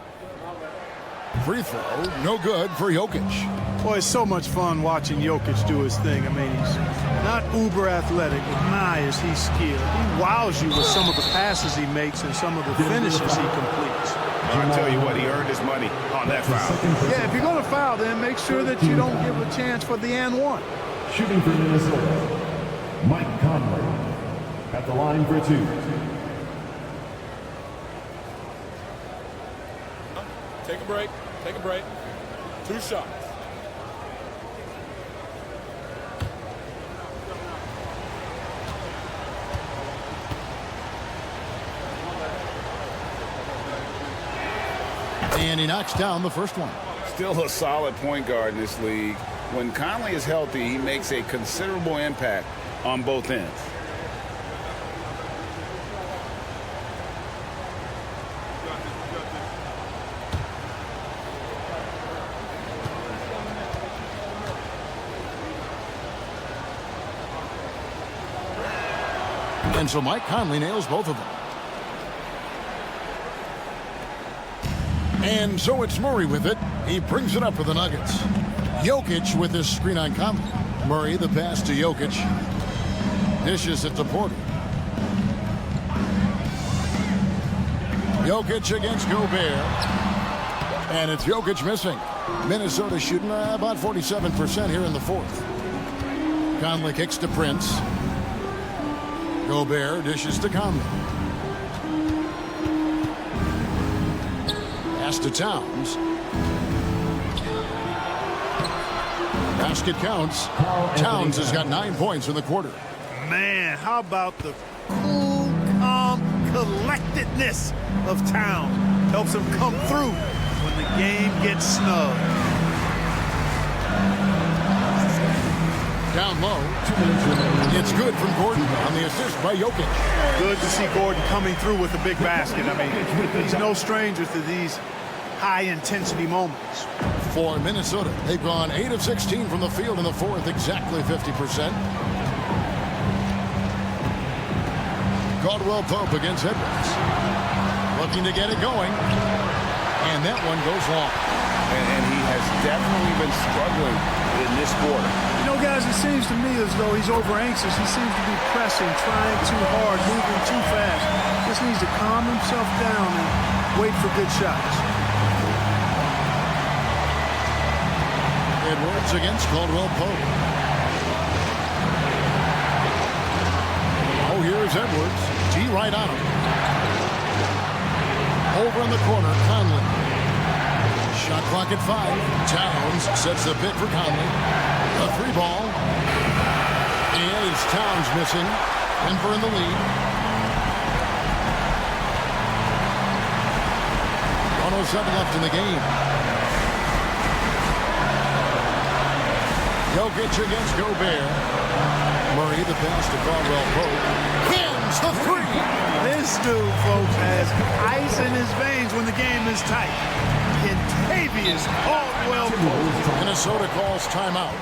Free throw, no good for Jokic. Boy, it's so much fun watching Jokic do his thing. I mean, he's not uber athletic, but my, is he skilled. He wows you with some of the passes he makes and some of the finishes he completes. I'll tell you what, he earned his money on that foul. Yeah, if you're going to foul, then make sure that you don't give a chance for the and one. Shooting for Minnesota, Mike Conley at the line for 2. Take a break. Take a break. 2 shots. And he knocks down the first one. Still a solid point guard in this league. When Conley is healthy, he makes a considerable impact on both ends. And so Mike Conley nails both of them. And so it's Murray with it. He brings it up for the Nuggets. Jokic with his screen on Conley. Murray, the pass to Jokic. Dishes it to Porter. Jokic against Gobert. And it's Jokic missing. Minnesota shooting about 47% here in the fourth. Conley kicks to Prince. Gobert dishes to Conley. Pass to Towns. Basket counts. Towns has got 9 points in the quarter. Man, how about the cool, calm collectedness of Towns? Helps him come through when the game gets snug. Down low. It's good from Gordon on the assist by Jokic. Good to see Gordon coming through with a big basket. I mean, he's no stranger to these high-intensity moments. For Minnesota, they've gone 8 of 16 from the field in the fourth, exactly 50%. Caldwell Pope against Edwards. Looking to get it going. And that one goes long. And he has definitely been struggling in this quarter. You know, guys, it seems to me as though he's over-anxious. He seems to be pressing, trying too hard, moving too fast. Just needs to calm himself down and wait for good shots. Edwards against Caldwell Pope. Oh, here's Edwards. G right on him. Over in the corner, Conley. Shot clock at 5. Towns sets the pick for Conley. A free ball. And it's Towns missing. Denver in the lead. 1:07 left in the game. Jokic against Gobert. Murray the pass to Caldwell Pope. Hands the three. This dude, folks, has ice in his veins when the game is tight. Kentavious Caldwell Pope. Minnesota calls timeout.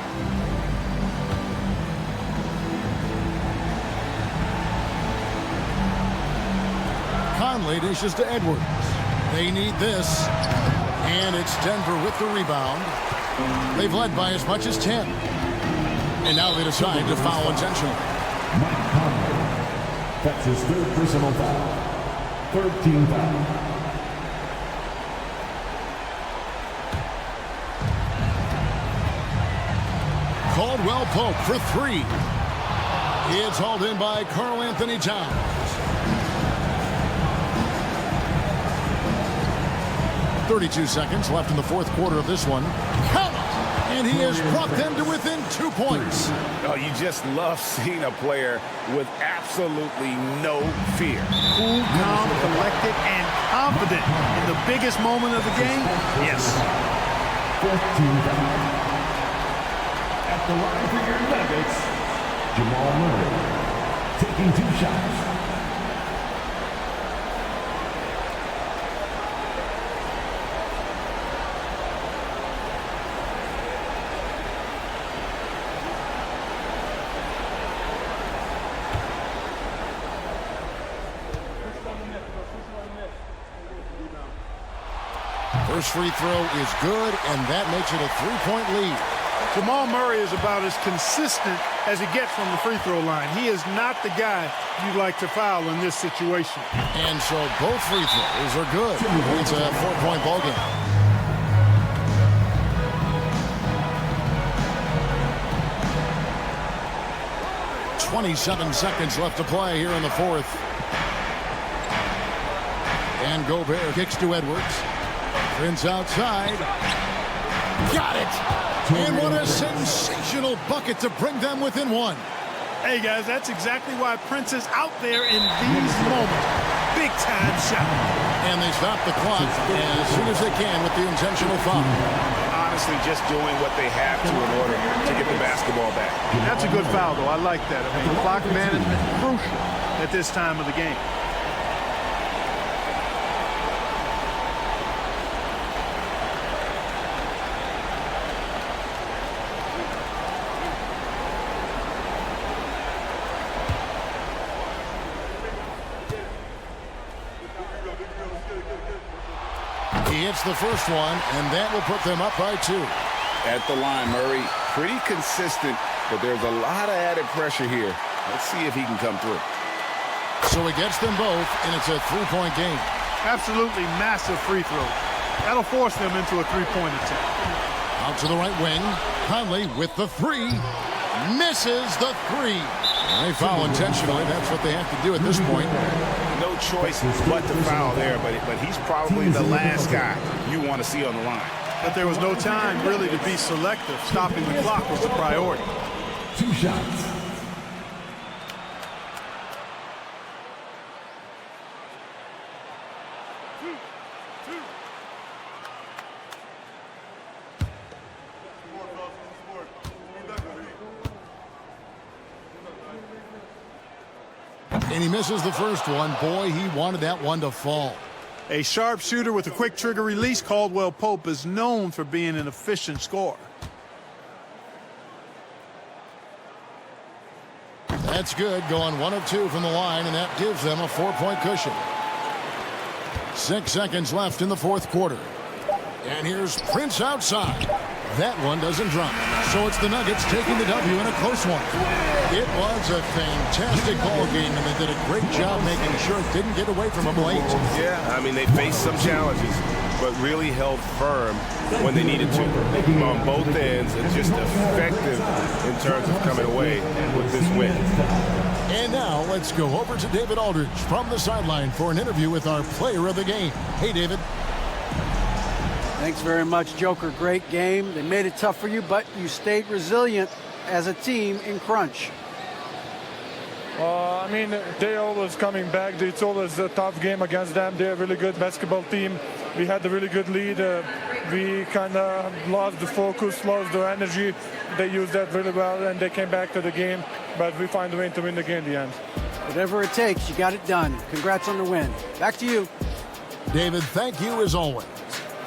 Conley dishes to Edwards. They need this. And it's Denver with the rebound. They've led by as much as 10. And now they decide to foul intentionally. Mike Conley. That's his third personal foul. 13 foul. Caldwell Pope for 3. It's hauled in by Karl Anthony Towns. 32 seconds left in the fourth quarter of this one. Count it! And he has brought them to within 2 points. Oh, you just love seeing a player with absolutely no fear. Cool, calm, collected, and confident in the biggest moment of the game? Yes. 15 foul. At the line for your Nuggets, Jamal Murray, taking 2 shots. First free throw is good, and that makes it a 3-point lead. Jamal Murray is about as consistent as he gets from the free throw line. He is not the guy you'd like to foul in this situation. And so both free throws are good. It's a 4-point ball game. .27 seconds left to play here in the fourth. And Gobert kicks to Edwards. Prince outside. Got it! And what a sensational bucket to bring them within 1. Hey, guys, that's exactly why Prince is out there in these moments. Big-time shot. And they stop the clock as soon as they can with the intentional foul. Honestly, just doing what they have to in order to get the basketball back. That's a good foul, though. I like that. I mean, clock management crucial at this time of the game. He hits the first one, and that will put them up by 2. At the line, Murray, pretty consistent, but there's a lot of added pressure here. Let's see if he can come through. So he gets them both, and it's a 3-point game. Absolutely massive free throw. That'll force them into a three-point attempt. Out to the right wing. Conley with the three. Misses the three. They foul intentionally. That's what they have to do at this point. No choice but to foul there, but he's probably the last guy you want to see on the line. But there was no time really to be selective. Stopping the clock was the priority. 2 shots. And he misses the first one. Boy, he wanted that one to fall. A sharpshooter with a quick trigger release, Caldwell Pope is known for being an efficient scorer. That's good, going 1 of 2 from the line, and that gives them a 4-point cushion. 6 seconds left in the fourth quarter. And here's Prince outside. That one doesn't drop. So it's the Nuggets taking the W in a close one. It was a fantastic ball game, and they did a great job making sure it didn't get away from them late. Yeah, I mean, they faced some challenges, but really held firm when they needed to on both ends, and just effective in terms of coming away with this win. And now let's go over to David Aldridge from the sideline for an interview with our player of the game. Hey, David. Thanks very much, Joker. Great game. They made it tough for you, but you stayed resilient as a team in crunch. I mean, they're always coming back. It's always a tough game against them. They're a really good basketball team. We had a really good lead. We kind of lost the focus, lost the energy. They used that really well, and they came back to the game. But we find a way to win the game in the end. Whatever it takes, you got it done. Congrats on the win. Back to you. David, thank you as always.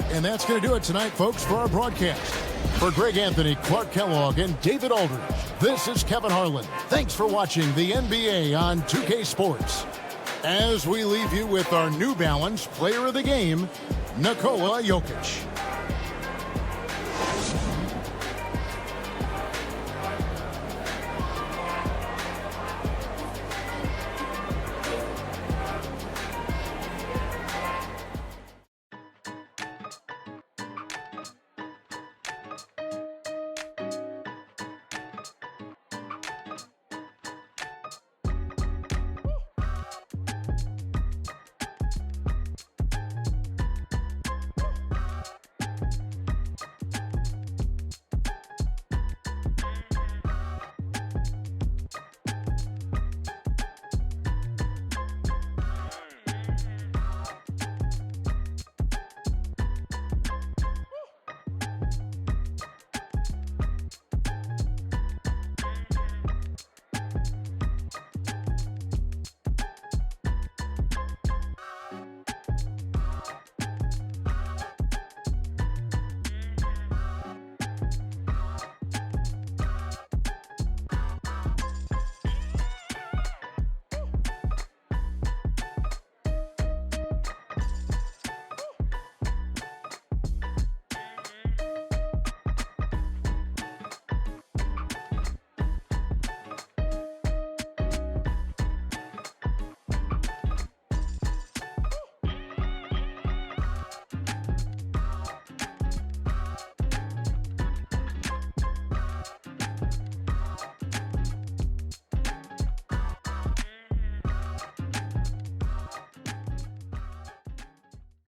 And that's going to do it tonight, folks, for our broadcast. For Greg Anthony, Clark Kellogg, and David Aldridge, this is Kevin Harlan. Thanks for watching the NBA on 2K Sports. As we leave you with our New Balance Player of the Game, Nikola Jokic.